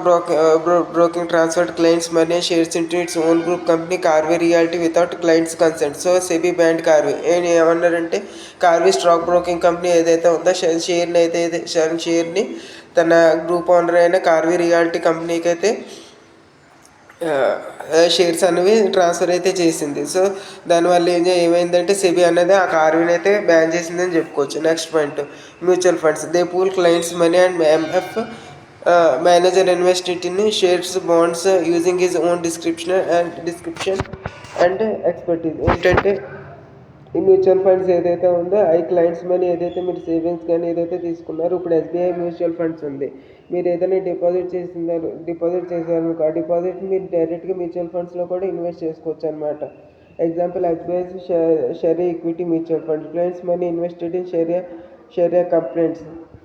broking transferred clients money shares into its own group company Karvy reality without clients consent. So SEBI band Karvy. ఏమన్నారంటే కార్వీ స్టాక్ బ్రోకింగ్ కంపెనీ ఏదైతే ఉందో షేర్ని తన group owner అయిన Karvy reality కంపెనీకి అయితే shares అనేవి transfer అయితే చేసింది. సో దానివల్ల ఏమైందంటే సెబీ అనేది ఆ కార్వీని అయితే బ్యాన్ చేసిందని చెప్పుకోవచ్చు. Next point, mutual funds, they pool clients money and MF manager invest it in shares, bonds using his own description and expertise. ఏంటంటే ఈ మ్యూచువల్ ఫండ్స్ ఏదైతే ఉందో ఈ క్లయింట్స్ మనీ ఏదైతే మీరు సేవింగ్స్ కానీ ఏదైతే తీసుకున్నారో, ఇప్పుడు ఎస్బీఐ మ్యూచువల్ ఫండ్స్ ఉంది. మీరు ఏదైనా డిపాజిట్ చేశారు ఆ డిపాజిట్ మీరు డైరెక్ట్గా మ్యూచువల్ ఫండ్స్లో కూడా ఇన్వెస్ట్ చేసుకోవచ్చు అనమాట. Example SBI sharia equity mutual fund clients money invested in sharia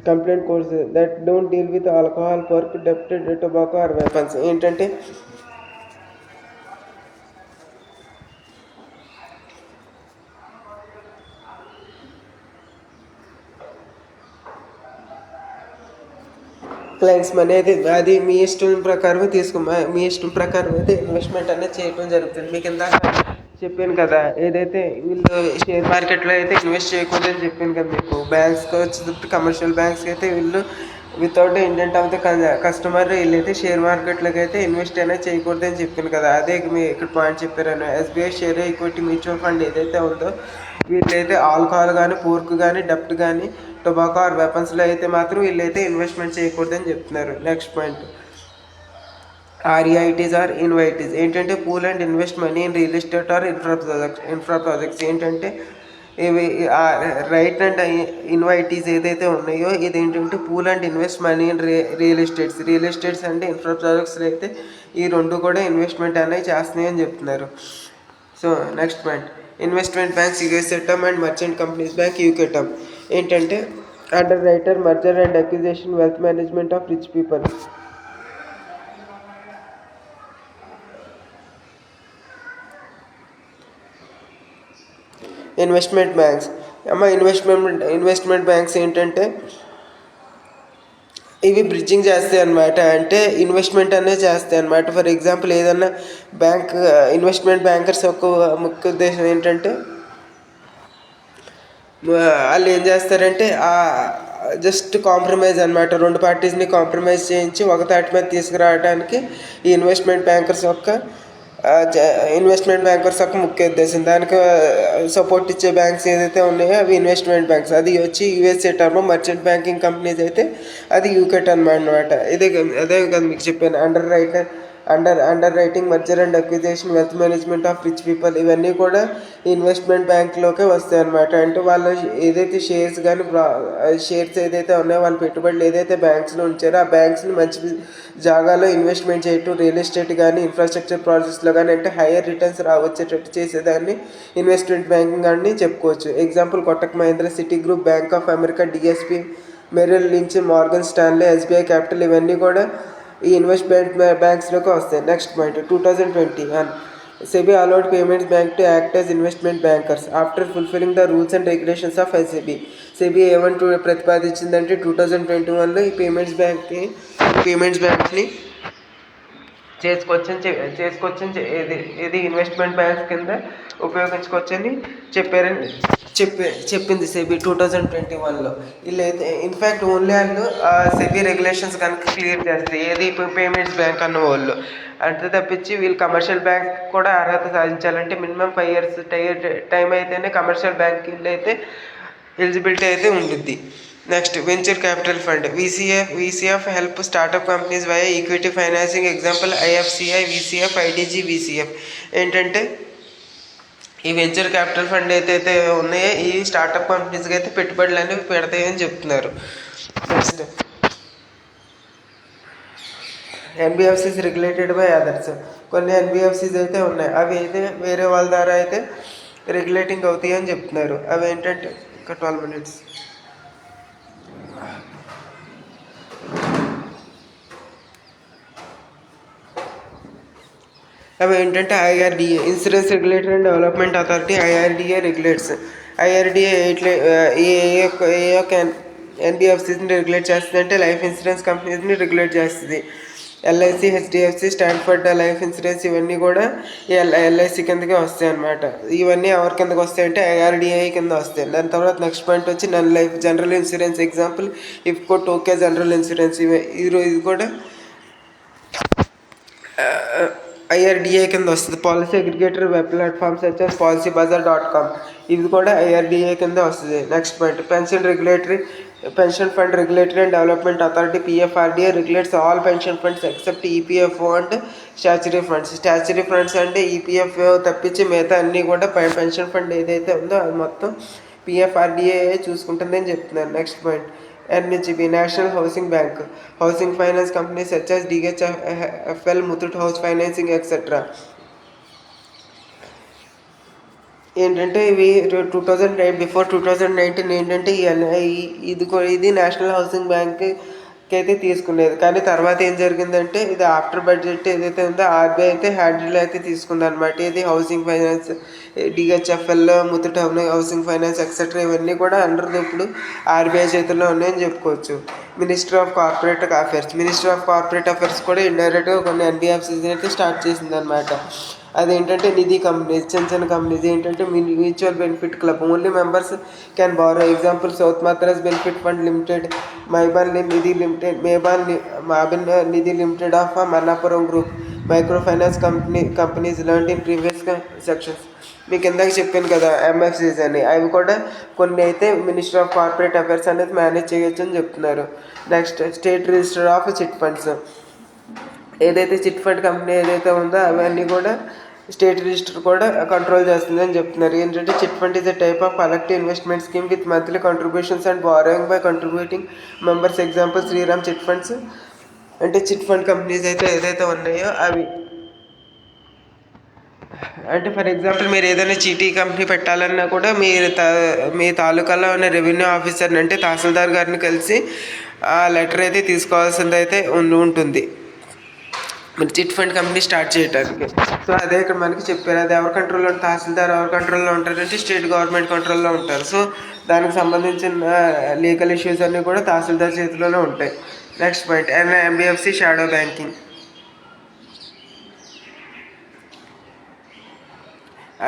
compliant course that don't deal with alcohol, pork, డెప్ట్, టొబాకో ఆర్ వెపన్స్. ఏంటంటే క్లయింట్స్ మనీ అయితే అది మీ ఇష్టం ప్రకారమే మీ ఇష్టం ప్రకారం అయితే ఇన్వెస్ట్మెంట్ అనేది చేయడం జరుగుతుంది. మీకు ఇందాక చెప్పాను కదా, ఏదైతే వీళ్ళు షేర్ మార్కెట్లో అయితే ఇన్వెస్ట్ చేయకూడదని చెప్పాను కదా మీకు. బ్యాంక్స్కి వచ్చి కమర్షియల్ బ్యాంక్స్కి అయితే వీళ్ళు without intent of the customer వీళ్ళైతే షేర్ మార్కెట్లోకి అయితే ఇన్వెస్ట్ అనేది చేయకూడదని చెప్పాను కదా. అదే మీ ఇక్కడ పాయింట్ చెప్పారని. SBI share equity mutual fund ఏదైతే ఉందో వీళ్ళైతే ఆల్కహాల్ కానీ, పోర్క్ కానీ, డెప్ట్ కానీ, టొబాకో ఆర్ వెపన్స్లో అయితే మాత్రం వీళ్ళైతే ఇన్వెస్ట్మెంట్ చేయకూడదని చెప్తున్నారు. Next point REITs or InvITs. ఏంటంటే pool and invest money in real estate or infra projects. ఏంటంటే ఇవి రైట్ అండ్ ఇన్వైటీస్ ఏదైతే ఉన్నాయో ఇది ఏంటంటే pool and invest money in real estates అంటే ఇన్ఫ్రా ప్రాజెక్ట్స్లో అయితే ఈ రెండు కూడా ఇన్వెస్ట్మెంట్ అనేది చేస్తున్నాయి అని చెప్తున్నారు. So next point investment banks US term and merchant companies bank UK term. ఏంటంటే underwriter, merger and acquisition, wealth management of rich people. Investment banks investment banks ఏంటంటే ఇవి బ్రిడ్జింగ్ చేస్తాయి అన్నమాట. అంటే ఇన్వెస్ట్మెంట్ అనేది చేస్తాయి అన్నమాట. ఫర్ ఎగ్జాంపుల్ ఏదన్నా ఇన్వెస్ట్మెంట్ బ్యాంకర్స్ యొక్క ముఖ్య ఉద్దేశం ఏంటంటే వాళ్ళు ఏం చేస్తారంటే జస్ట్ కాంప్రమైజ్ అనమాట. రెండు పార్టీస్ని కాంప్రమైజ్ చేయించి ఒక తాటి మీద తీసుకురావడానికి ఈ ఇన్వెస్ట్మెంట్ బ్యాంకర్స్ యొక్క ముఖ్య ఉద్దేశం. దానికి సపోర్ట్ ఇచ్చే బ్యాంక్స్ ఏదైతే ఉన్నాయో అవి ఇన్వెస్ట్మెంట్ బ్యాంక్స్. అది వచ్చి USA term. Merchant banking companies అయితే అది యూకే టర్మ్ అనమాట. అదే కదా మీకు చెప్పాను. Under writing, merger and acquisition, wealth management of rich people ఇవన్నీ కూడా ఇన్వెస్ట్మెంట్ బ్యాంక్లోకే వస్తాయి అన్నమాట. అంటే వాళ్ళు ఏదైతే షేర్స్ ఏదైతే ఉన్నాయో వాళ్ళ పెట్టుబడులు ఏదైతే బ్యాంక్స్లో ఉంచారో ఆ బ్యాంక్స్ని మంచి జాగాలో ఇన్వెస్ట్మెంట్ చేయటం, రియల్ ఎస్టేట్ కానీ, ఇన్ఫ్రాస్ట్రక్చర్ ప్రాజెక్ట్స్లో కానీ అంటే హైయర్ రిటర్న్స్ వచ్చేటట్టు చేసేదాన్ని ఇన్వెస్ట్మెంట్ బ్యాంకింగ్ అని చెప్పుకోవచ్చు. Example Kotak Mahindra, Citigroup, Bank of America, DSP, Merrill Lynch, Morgan Stanley, SBI Capital ఇవన్నీ కూడా ఈ ఇన్వెస్ట్మెంట్ బ్యాంక్స్లోకి వస్తాయి. Next point 2021 SEBI allowed payments bank to act as investment bankers after fulfilling the rules and regulations of SEBI. SEBI ఏమంటూ ప్రతిపాదించిందంటే 2021లో ఈ payments బ్యాంక్ని చేసుకోవచ్చని ఇది investment banks కింద ఉపయోగించుకోవచ్చని చెప్పింది సెబీ 2021లో. వీళ్ళైతే ఇన్ఫ్యాక్ట్ ఓన్లీ వాళ్ళు సెబీ రెగ్యులేషన్స్ కనుక క్లియర్ చేస్తే ఏది పేమెంట్స్ బ్యాంక్ అన్న వాళ్ళు అంతే తప్పించి వీళ్ళు కమర్షియల్ బ్యాంక్ కూడా అర్హత సాధించాలంటే మినిమం 5 years టైం అయితేనే కమర్షియల్ బ్యాంక్ అయితే ఎలిజిబిలిటీ అయితే ఉంటుంది. Next venture capital fund. VCF help startup companies via equity financing. Example IFCI, VCF, IDG, VCF. ఏంటంటే ఈ వెంచర్ క్యాపిటల్ ఫండ్ ఏదైతే ఉన్నాయో ఈ స్టార్టప్ కంపెనీస్కి అయితే పెట్టుబడులు అనేవి పెడతాయని చెప్తున్నారు. Next NBFCs regulated by others. కొన్ని ఎన్బిఎఫ్సిస్ అయితే ఉన్నాయి, అవి అయితే వేరే వాళ్ళ ద్వారా అయితే రెగ్యులేటింగ్ అవుతాయి అని చెప్తున్నారు. అవి ఏంటంటే ఇంకా 12 minutes. అవి ఏంటంటే IRDA, insurance regulatory and development authority. IRDA regulates. IRDA ఏ యొక్క ఎన్బిఎఫ్సిస్ని రెగ్యులేట్ చేస్తుంది అంటే లైఫ్ ఇన్సూరెన్స్ కంపెనీస్ని రెగ్యులేట్ చేస్తుంది. LIC, HDFC, standard life insurance ఇవన్నీ కూడా ఎల్ఐసి కిందకే వస్తాయి అన్నమాట. ఇవన్నీ ఎవరి కిందకి వస్తాయంటే ఐఆర్డిఏ కింద వస్తాయి. దాని తర్వాత నెక్స్ట్ పాయింట్ వచ్చి non life general insurance. Example IFFCO, Tokio general insurance. ఇది కూడా ఐఆర్డిఏ కింద వస్తుంది. పాలసీ అగ్రిగేటర్ వెబ్ ప్లాట్ఫామ్స్ వచ్చేసి policybazaar.com. ఇది కూడా ఐఆర్డిఏ కింద వస్తుంది. Next point pension regulatory Pension Fund Regulatory and Development Authority PFRDA regulates all pension funds except EPFO and statuary funds. Statuary funds అంటే ఈపీఎఫ్ఓ తప్పించి మిగతా అన్నీ కూడా పెన్షన్ ఫండ్ ఏదైతే ఉందో అది మొత్తం పిఎఫ్ఆర్డిఏ చూసుకుంటుందని చెప్తున్నారు. Next point NHB national housing bank, housing finance companies such as DHFL, Muthoot house financing etcetera. ఏంటంటే ఇవి 2008 బిఫోర్ 2019 ఏంటంటే ఇది నేషనల్ హౌసింగ్ బ్యాంక్ అయితే తీసుకునేది. కానీ తర్వాత ఏం జరిగిందంటే ఇది ఆఫ్టర్ బడ్జెట్ ఏదైతే ఉందో ఆర్బీఐ అయితే హ్యాండిల్ అయితే తీసుకుంది అనమాట. ఇది housing finance, DHFL, Muthoot housing finance etcetera ఇవన్నీ కూడా అండర్ ఇప్పుడు ఆర్బీఐ చేతుల్లో ఉన్నాయని చెప్పుకోవచ్చు. Ministry of corporate affairs, ministry of corporate affairs కూడా ఇండైరెక్ట్గా కొన్ని ఎన్బిఎఫ్సిస్ అయితే స్టార్ట్ చేసింది అనమాట. అదేంటంటే నిధి కంపెనీస్, చిన్న చిన్న కంపెనీస్ ఏంటంటే mutual benefit club, only members can borrow. Example south Madras benefit fund limited, మైబాన్ నిధి లిమిటెడ్, మాబిన్ Nidhi limited of Manappuram group, micro finance companies లాంటి ప్రీవియస్ సెక్షన్స్. మీకు ఇందాక చెప్పాను కదా ఎంఎఫ్సిస్ అని, అవి కూడా కొన్ని అయితే మినిస్ట్రీ ఆఫ్ కార్పొరేట్ అఫైర్స్ అనేది మేనేజ్ చేయొచ్చు అని చెప్తున్నారు. Next state register of chit funds, ఏదైతే చిట్ ఫండ్ కంపెనీ ఏదైతే ఉందో అవన్నీ కూడా స్టేట్ రిజిస్టర్ కూడా కంట్రోల్ చేస్తుందని చెప్తున్నారు. ఏంటంటే chit fund is a type of collective investment scheme with monthly contributions and borrowing by contributing members. Example Shriram chit funds. అంటే చిట్ ఫండ్ కంపెనీస్ అయితే ఏదైతే ఉన్నాయో అవి అంటే ఫర్ ఎగ్జాంపుల్ మీరు ఏదైనా చీటీ కంపెనీ పెట్టాలన్నా కూడా మీ తాలూకాలో ఉన్న రెవెన్యూ ఆఫీసర్ని అంటే తహసీల్దార్ గారిని కలిసి ఆ లెటర్ అయితే తీసుకోవాల్సింది అయితే ఉంటుంది మీరు చిట్ ఫండ్ కంపెనీ స్టార్ట్ చేయడానికి. సో అదే ఇక్కడ మనకి చెప్పారు. అది ఎవరి కంట్రోల్లో ఉంటుంది, తహసీల్దార్ ఎవరి కంట్రోల్లో ఉంటారంటే స్టేట్ గవర్నమెంట్ కంట్రోల్లో ఉంటారు. సో దానికి సంబంధించిన లీగల్ ఇష్యూస్ అన్నీ కూడా తహసీల్దార్ చేతిలోనే ఉంటాయి. Next point NBFC shadow banking.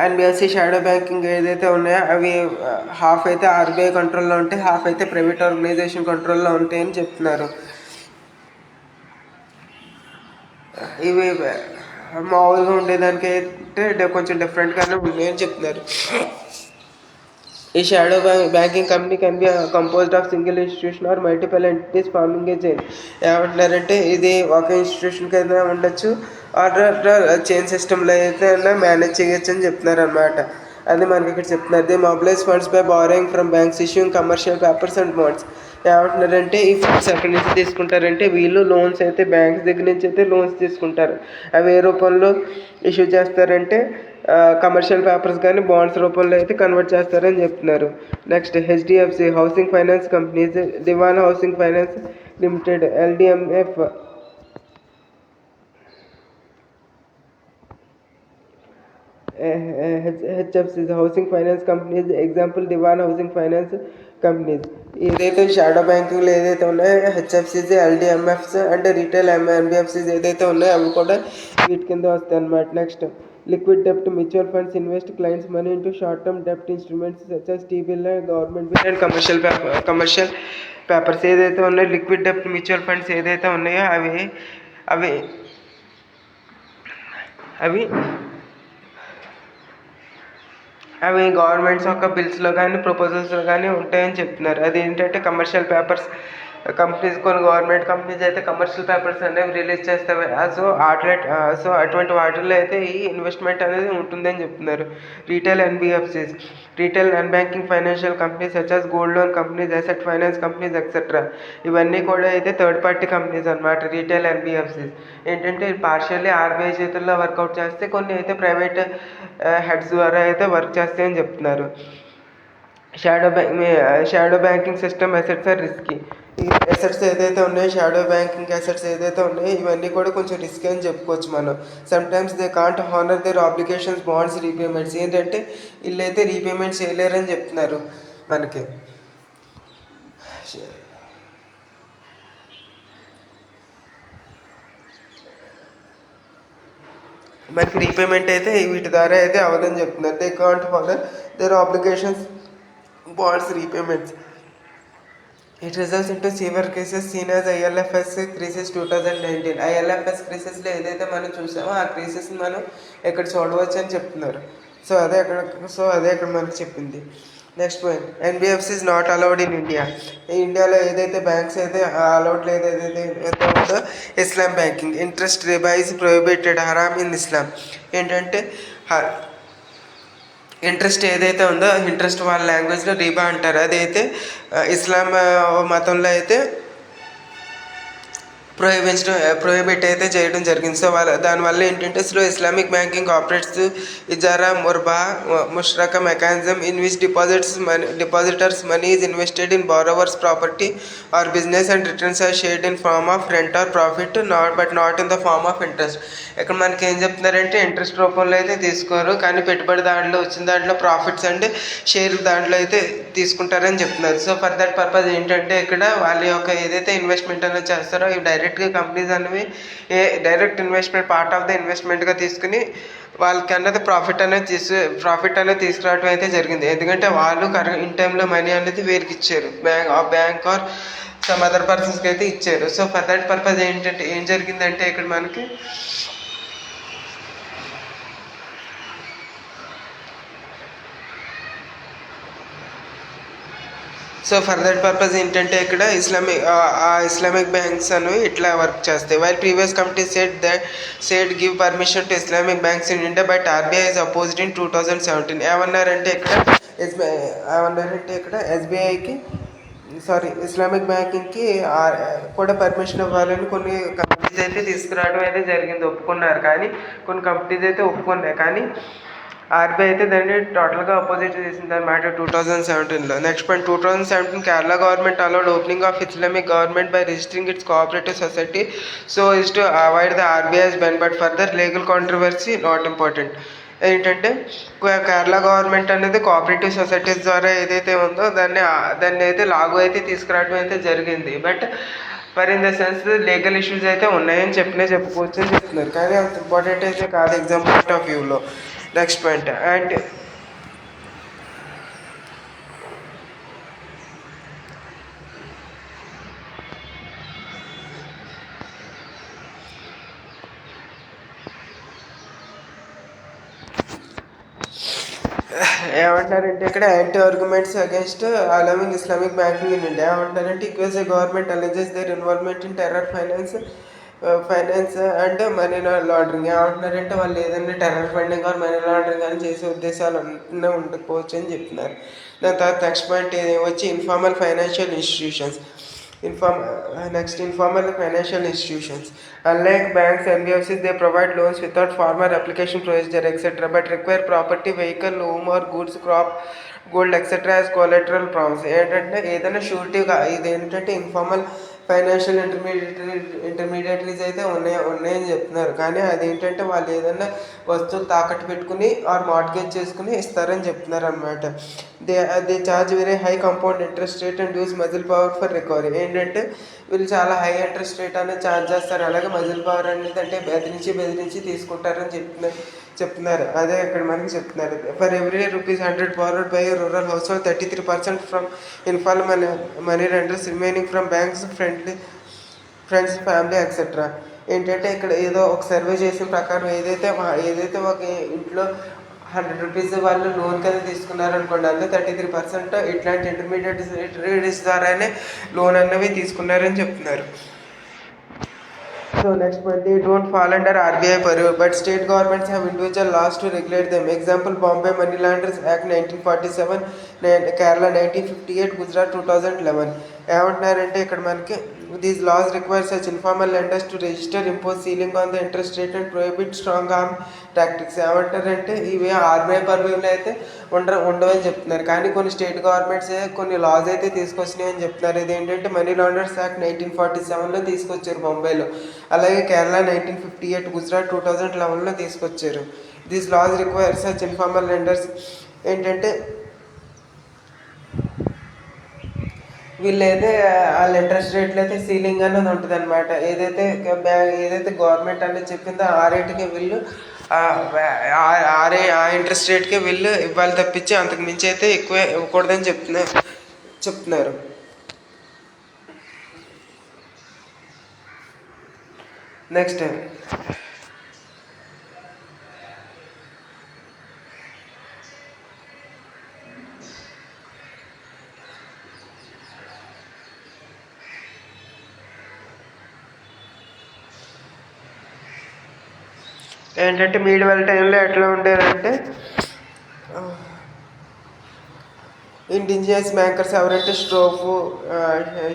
NBFC shadow banking ఏదైతే ఉన్నాయో అవి హాఫ్ అయితే ఆర్బీఐ కంట్రోల్లో ఉంటాయి, హాఫ్ అయితే ప్రైవేట్ ఆర్గనైజేషన్ కంట్రోల్లో ఉంటాయని చెప్తున్నారు. ఇవి మామూలుగా ఉండేదానికి అయితే కొంచెం డిఫరెంట్గానే ఉన్నాయని చెప్తున్నారు. ఈ shadow banking company can be composed of single institution or multiple entities farming A chain. ఏమంటున్నారంటే ఇది ఒక ఇన్స్టిట్యూషన్ కింద ఉండొచ్చు ఆర్ చైన్ సిస్టంలో అయితే మేనేజ్ చేయొచ్చు అని చెప్తున్నారు అనమాట. అది మనకి ఇక్కడ చెప్తున్నారు. They mobilise funds by borrowing from banks issuing commercial papers and bonds. ఏమంటున్నారంటే ఈ ఫండ్స్ ఎక్కడి నుంచి తీసుకుంటారంటే వీళ్ళు లోన్స్ అయితే బ్యాంక్స్ దగ్గర నుంచి అయితే లోన్స్ తీసుకుంటారు. అవి ఏ రూపంలో ఇష్యూ చేస్తారంటే కమర్షియల్ పేపర్స్ కానీ బాండ్స్ రూపంలో అయితే కన్వర్ట్ చేస్తారని చెప్తున్నారు. Next HDFC housing finance companies, దివాన్ housing finance limited ఎల్డిఎంఎఫ్, HFC housing finance companies. Example దివాన్ హౌసింగ్ ఫైనాన్స్ కంపెనీస్. ఏదైతే షాడో బ్యాంకింగ్లో ఏదైతే ఉన్నాయో హెచ్ఎఫ్సిస్, ఎల్డిఎంఎఫ్స్ అండ్ రీటైల్ ఎన్బిఎఫ్సిస్ ఏదైతే ఉన్నాయో అవి కూడా వీటి కింద వస్తాయి అన్నమాట. Next liquid డెప్ట్, mutual funds invest clients money into short term డెప్ట్ instruments such as T-bill, government bill and commercial papers. ఏదైతే ఉన్నాయో లిక్విడ్ డెప్ట్, మ్యూచువల్ ఫండ్స్ ఏదైతే ఉన్నాయో అవి అవి అవి అవి గవర్నమెంట్స్ యొక్క బిల్స్లో కానీ ప్రపోజల్స్లో కానీ ఉంటాయని చెప్తున్నారు. అది ఏంటంటే కమర్షియల్ పేపర్స్ కంపెనీస్, కొన్ని గవర్నమెంట్ కంపెనీస్ అయితే కమర్షియల్ పేపర్స్ అనేవి రిలీజ్ చేస్తాయి. సో అటువంటి వాటిల్లో అయితే ఈ ఇన్వెస్ట్మెంట్ అనేది ఉంటుందని చెప్తున్నారు. Retail NBFCs, retail non banking financial companies such as gold loan companies, asset finance companies etcetera. ఇవన్నీ కూడా అయితే థర్డ్ పార్టీ కంపెనీస్ అనమాట. రీటైల్ ఎన్బిఎఫ్సిస్ ఏంటంటే పార్షియల్లీ ఆర్బీఐ చేతుల్లో వర్కౌట్ చేస్తే, కొన్ని అయితే ప్రైవేట్ హెడ్స్ ద్వారా అయితే వర్క్ చేస్తాయని చెప్తున్నారు. Shadow banking system assets are risky. ఈ అసెట్స్ ఏదైతే ఉన్నాయో షాడో బ్యాంకింగ్ అసెట్స్ ఏదైతే ఉన్నాయో ఇవన్నీ కూడా కొంచెం రిస్క్ అని చెప్పుకోవచ్చు మనం. Sometimes they can't honour their obligations, bonds, repayments. ఏంటంటే వీళ్ళైతే రీపేమెంట్స్ చేయలేరని చెప్తున్నారు మనకి. మనకి రీపేమెంట్ అయితే వీటి ద్వారా అయితే అవ్వదని చెప్తున్నారు. They can't honour their obligations, bonds, repayments. It results into severe cases seen as ILFS crisis 2019. ILFS క్రైసిస్లో ఏదైతే మనం చూసామో ఆ క్రైసిస్ని మనం ఇక్కడ చూడవచ్చు అని చెప్తున్నారు. సో అదే అక్కడ మనకి చెప్పింది. Next point, NBFC is not allowed in India. ఇండియాలో ఏదైతే బ్యాంక్స్ అయితే అలౌడ్ లేదు, ఏదైతే ఉందో Islam banking. Interest riba is prohibited, haram in Islam. ఏంటంటే ఇంట్రెస్ట్ ఏదైతే ఉందో, ఇంట్రెస్ట్ వాళ్ళ లాంగ్వేజ్లో రిబా అంటారు. అదైతే ఇస్లాం మతంలో అయితే ప్రొహిబిట్ అయితే చేయడం జరిగింది. సో దానివల్ల ఏంటంటే Islamic banking operates ijara murabaha musharaka mechanism in which depositors money is invested in borrowers property or business and returns are shared in form of rent or profit, not in the form of interest. ఇక్కడ మనకి ఏం చెప్తున్నారంటే interest రూపంలో అయితే తీసుకోరు, కానీ పెట్టుబడి దాంట్లో వచ్చిన దాంట్లో ప్రాఫిట్స్ అండ్ షేర్ దాంట్లో అయితే తీసుకుంటారని చెప్తున్నారు. సో ఫర్ దట్ పర్పస్ ఏంటంటే ఇక్కడ వాళ్ళ యొక్క ఏదైతే ఇన్వెస్ట్మెంట్ అనేది చేస్తారో ఇవి డైరెక్ట్గా కంపెనీస్ అనేవి direct investment part of the ఇన్వెస్ట్మెంట్గా తీసుకుని వాళ్ళకి అన్నది ప్రాఫిట్ అనేది తీసుకురావడం అయితే జరిగింది. ఎందుకంటే వాళ్ళు ఇన్ టైంలో మనీ అనేది వీరికి ఇచ్చారు, బ్యాంక్ ఆర్ సమ్ అదర్ పర్సన్స్కి అయితే ఇచ్చారు. సో ఫర్ దట్ పర్పస్ ఏంటంటే ఏం జరిగిందంటే ఇక్కడ మనకి ఫర్ దట్ పర్పస్ ఏంటంటే ఇక్కడ ఇస్లామిక్ బ్యాంక్స్ అనేవి ఇట్లా వర్క్ చేస్తాయి. While previous committee said give permission to Islamic banks in India but RBI is opposed in 2017. ఏమన్నారంటే ఇక్కడ ఎస్బీఐకి ఇస్లామిక్ బ్యాంకింగ్కి కూడా పర్మిషన్ ఇవ్వాలని కొన్ని కంపెనీస్ అయితే తీసుకురావడం అయితే జరిగింది, ఒప్పుకున్నారు. కానీ కొన్ని కంపెనీస్ అయితే ఒప్పుకున్నాయి, కానీ ఆర్బీఐ అయితే దాన్ని టోటల్గా అపోజిట్ చేసింది అనమాట 2017లో. Next point, 2017 Kerala government allowed opening of Islamic government by registering its cooperative society so is to avoid the RBI's ban, but further legal controversy not important. ఏంటంటే కేరళ గవర్నమెంట్ అనేది కోఆపరేటివ్ సొసైటీస్ ద్వారా ఏదైతే ఉందో దాన్ని అయితే లాగు అయితే తీసుకురావడం అయితే జరిగింది. But in the sense legal issues అయితే ఉన్నాయని చెప్పుకోవచ్చు అని చెప్తున్నారు, కానీ అంత ఇంపార్టెంట్ అయితే కాదు ఎగ్జామ్ పాయింట్ ఆఫ్ వ్యూలో. నెక్స్ట్ పాయింట్, అండ్ ఏమంటారంటే ఇక్కడ anti arguments against allowing Islamic banking in India. ఏమంటారంటే equals government alleges their involvement in terror finance and money laundering. ఏమంటున్నారంటే వాళ్ళు ఏదైనా terror funding or money laundering అని చేసే ఉద్దేశాలు అన్నీ ఉండకపోవచ్చు అని చెప్తున్నారు. దాని తర్వాత నెక్స్ట్ పాయింట్ వచ్చి informal financial institutions. Informal financial institutions. Unlike banks, NBFCs, they provide loans without formal application procedure, etc., but require property, vehicle, home or goods, crop, gold, etc. as collateral promise. ఏంటంటే ఏదైనా షూరిటీగా ఇది ఏంటంటే informal financial ఇంటర్మీడియటరీస్ అయితే ఉన్నాయని చెప్తున్నారు, కానీ అదేంటంటే వాళ్ళు ఏదైనా వస్తువులు తాకట్టు పెట్టుకుని ఆర్ మార్ట్గేజ్ చేసుకుని ఇస్తారని చెప్తున్నారు అనమాట. They charge very high compound interest rate and use muscle power for recovery. ఏంటంటే వీళ్ళు చాలా హై ఇంట్రెస్ట్ రేట్ అనేది ఛార్జ్ చేస్తారు, అలాగే మజిల్ పవర్ అనేది అంటే బెదిరించి తీసుకుంటారని చెప్తున్నారు. అదే ఇక్కడ మనకి చెప్తున్నారు. For every ₹100 borrowed by a rural household, 33% from informal money lenders, remaining from banks, friends, family etcetera. ఏంటంటే ఇక్కడ ఏదో ఒక సర్వే చేసిన ప్రకారం ఏదైతే ఒక ఇంట్లో ₹100 వాళ్ళు లోన్ కింద తీసుకున్నారనుకోండి, అందులో 33% ఇట్లాంటి ఇంటర్మీడియట్ ద్వారానే లోన్ అన్నవి తీసుకున్నారని చెప్తున్నారు. So next point, they don't fall under RBI purview, but state governments have individual laws to regulate them. Example, Bombay Money Launderers Act 1947, Kerala 1958, Gujarat 2011. ఏమంటున్నారంటే ఇక్కడ మనకి these laws require such informal lenders to register, impose ceiling on the interest rate and prohibit strong arm tactics. ఏమంటారంటే ఇవి RBI పర్వ్యూలో అయితే ఉండవని చెప్తున్నారు, కానీ కొన్ని స్టేట్ గవర్నమెంట్స్ కొన్ని లాస్ అయితే తీసుకొచ్చినాయి అని చెప్తున్నారు. ఇది ఏంటంటే మనీ లాండర్స్ యాక్ట్ 1947లో తీసుకొచ్చారు బొంబాయిలో, అలాగే కేరళ 1958, గుజరాత్ 2011లో తీసుకొచ్చారు. These laws require such informal lenders. ఏంటంటే వీళ్ళైతే వాళ్ళ ఇంట్రెస్ట్ రేట్లు అయితే సీలింగ్ అనేది ఉంటుంది అనమాట. ఏదైతే గవర్నమెంట్ అనేది చెప్పిందో ఆ రేటుకి వీళ్ళు ఆ ఇంట్రెస్ట్ రేట్కే వీళ్ళు ఇవ్వాలి తప్పించి అంతకు మించి అయితే ఎక్కువ ఇవ్వకూడదని చెప్తున్నారు. నెక్స్ట్ ఏంటంటే మీడివల్ టైంలో ఎట్లా ఉండేదంటే ఇండిజినియస్ బ్యాంకర్స్ ఎవరంటే స్ట్రోఫు,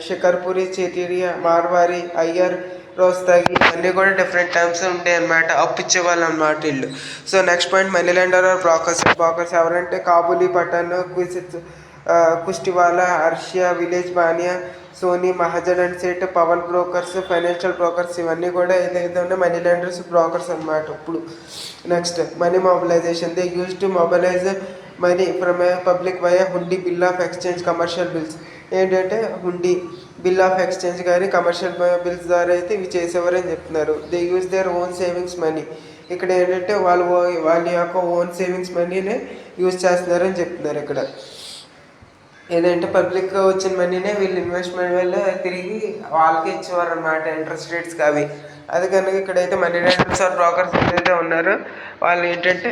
షికర్పురి, చేతిరియా, మార్వారి, అయ్యర్, రోస్తాగి అన్నీ కూడా డిఫరెంట్ టైమ్స్ ఉంటాయి అన్నమాట. అప్పు ఇచ్చేవాళ్ళు అనమాట వీళ్ళు. So next point money lender or brokers ఎవరంటే కాబూలి, పఠాన్, కుష్టివాలా, అర్షియా, village Bania, Soni, Mahajan and Seth, pawn brokers, financial brokers ఇవన్నీ కూడా ఏదైతే ఉంటే మనీ లెండర్స్, బ్రోకర్స్ అనమాట. ఇప్పుడు next money mobilisation. They use to mobilise money from a public via hundi, bill of exchange, commercial bills. ఏంటంటే హుండీ, బిల్ ఆఫ్ ఎక్స్చేంజ్ కానీ కమర్షియల్ బిల్స్ ద్వారా అయితే ఇవి చేసేవారని చెప్తున్నారు. They use their own savings money. ఇక్కడ ఏంటంటే వాళ్ళ యొక్క ఓన్ సేవింగ్స్ మనీనే యూజ్ చేస్తున్నారని చెప్తున్నారు. ఇక్కడ ఏదంటే పబ్లిక్ వచ్చిన మనీనే వీళ్ళు ఇన్వెస్ట్మెంట్ వల్ల తిరిగి వాళ్ళకి ఇచ్చేవారు అనమాట, ఇంట్రెస్ట్ రేట్స్కి అవి. అది కనుక ఇక్కడైతే మనీ లెండర్స్ ఆర్ బ్రోకర్స్ ఏదైతే ఉన్నారో వాళ్ళు ఏంటంటే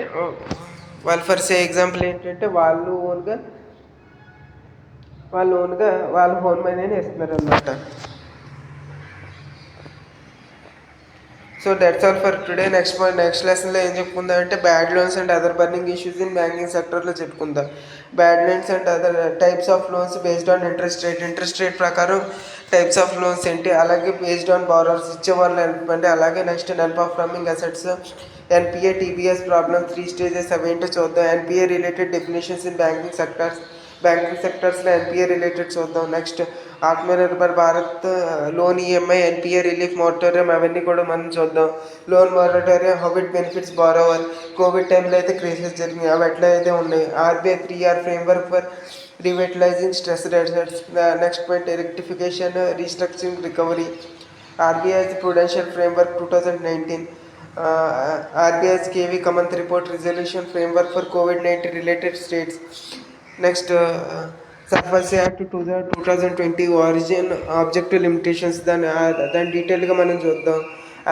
వాళ్ళు ఫర్ సే ఎగ్జాంపుల్ ఏంటంటే వాళ్ళు ఓన్గా వాళ్ళ ఓన్ మనీని ఇస్తున్నారు అనమాట. So that's all for today. Next లెసన్లో ఏం చెప్పుకుందాం అంటే bad loans and other burning issues in banking సెక్టర్లో చెప్పుకుందాం. Bad loans and other types of loans based on interest rate ప్రకారం టైప్స్ ఆఫ్ లోన్స్ ఏంటి, అలాగే బేస్డ్ ఆన్ బారోవర్స్ ఇచ్చేవాళ్ళు అంటే, అలాగే next non performing assets, NPA, TBS problem, 3 stages అవేంటో చూద్దాం. NPA related definitions in banking సెక్టర్స్లో ఎన్పిఏ రిలేటెడ్ చూద్దాం. Next Atmanirbhar Bharat, loan EMI, NPA relief moratorium అవన్నీ కూడా మనం చూద్దాం. Loan moratorium, how it benefits borrower, Covid టైంలో అయితే క్రైసిస్ జరిగినాయి అవి ఎట్లా అయితే ఉన్నాయి. RBI 3R framework for revitalizing stress assets. Next point rectification, restructuring, recovery. RBI's prudential framework 2019. RBI's KV month report resolution framework for COVID-19 related states. Next SARFAESI Act 2020 origin, objective limitations. దాని డీటెయిల్గా మనం చూద్దాం.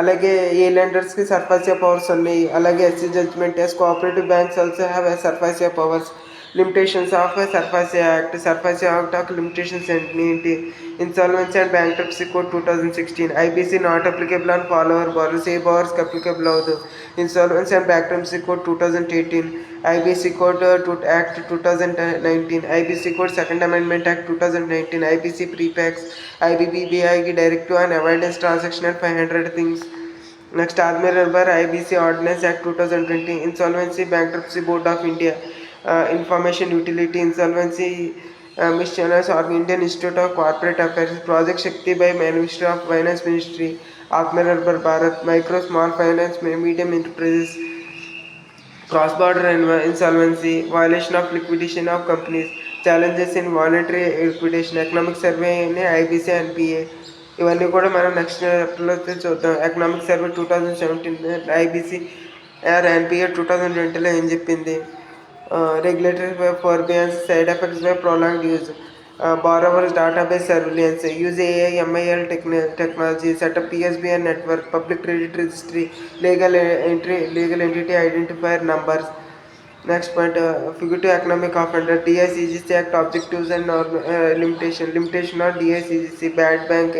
అలాగే ఏ లెండర్స్కి సర్ఫాసియా powers ఉన్నాయి, అలాగే SC judgment as cooperative banks also have SARFAESI powers. Limitations of SARFAESI act of limitations ఏంటి, insolvency and bankruptcy code 2016, IBC not applicable on follower borrowers, ఏ బారోర్స్కి అప్లికేబుల్ అవ్వదు. Insolvency and bankruptcy code 2018, IBC code act 2019, IBC code second amendment act 2019, IBC prepacks, ఐబీబీఐకి directive and avoidance transaction and 500 things. Next Atmanirbhar, IBC ordinance act 2020, insolvency, bankruptcy board of India, information utility, insolvency miscellaneous or Indian institute of corporate affairs, project Shakti by ministry of finance ministry, Atmanirbhar Bharat, micro small finance medium enterprises, cross border insolvency, violation of liquidation of companies, challenges in voluntary liquidation, economic survey in IBC NPA. ఇవన్నీ కూడా మనం next చాప్టర్లో చూద్దాం. Economic survey 2017, IBC NPA 2020లో ఏం చెప్పింది, regulatory forbearance, side effects by prolonged use, borrowers database surveillance, use AI ML technology, set up PSBN network, public credit registry, legal entity identifier numbers. Next point, fugitive economic offender, DICGC Act objectives and limitation on DICGC, bad bank,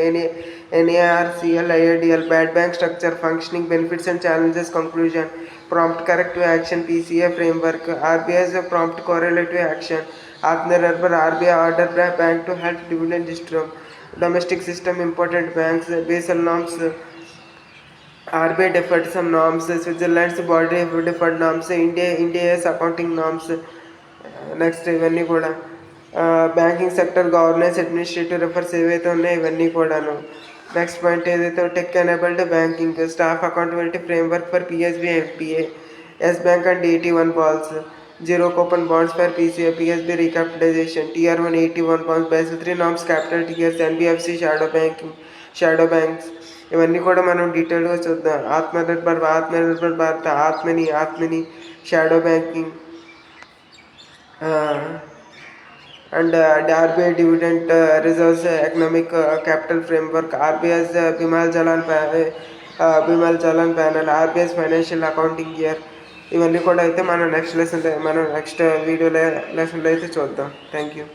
NARCL, IADL, bad bank structure, functioning, benefits and challenges, conclusion, prompt corrective action, PCA framework, RBI's prompt correlative action, Atmanirbhar, RBI order bank to help dividend distribute, domestic system, important banks, Basel norms, RBI deferred some norms, Switzerland's body deferred norms, India's accounting norms. Next ఇవన్నీ కూడా banking sector governance administrative refers ఏవైతే ఉన్నాయో ఇవన్నీ కూడాను. Next point ఏదైతే tech enabled banking, staff accountability framework for PSB FPA, Yes Bank and AT1 balls, zero coupon bonds for PSB recapitalisation, TR1 AT1 bonds, Basel 3 norms, capital tiers, NBFC, shadow banks. ఇవన్నీ కూడా మనం డీటెయిల్గా చూద్దాం. ఆత్మనిర్భర్ భారత్, ఆత్మని, shadow banking and RBI dividend reserves, economic capital framework, RBI's Bimal Jalan panel, RBI's financial accounting year. ఇవన్నీ కూడా అయితే మనం నెక్స్ట్ వీడియో లెసన్లో అయితే చూద్దాం. Thank you.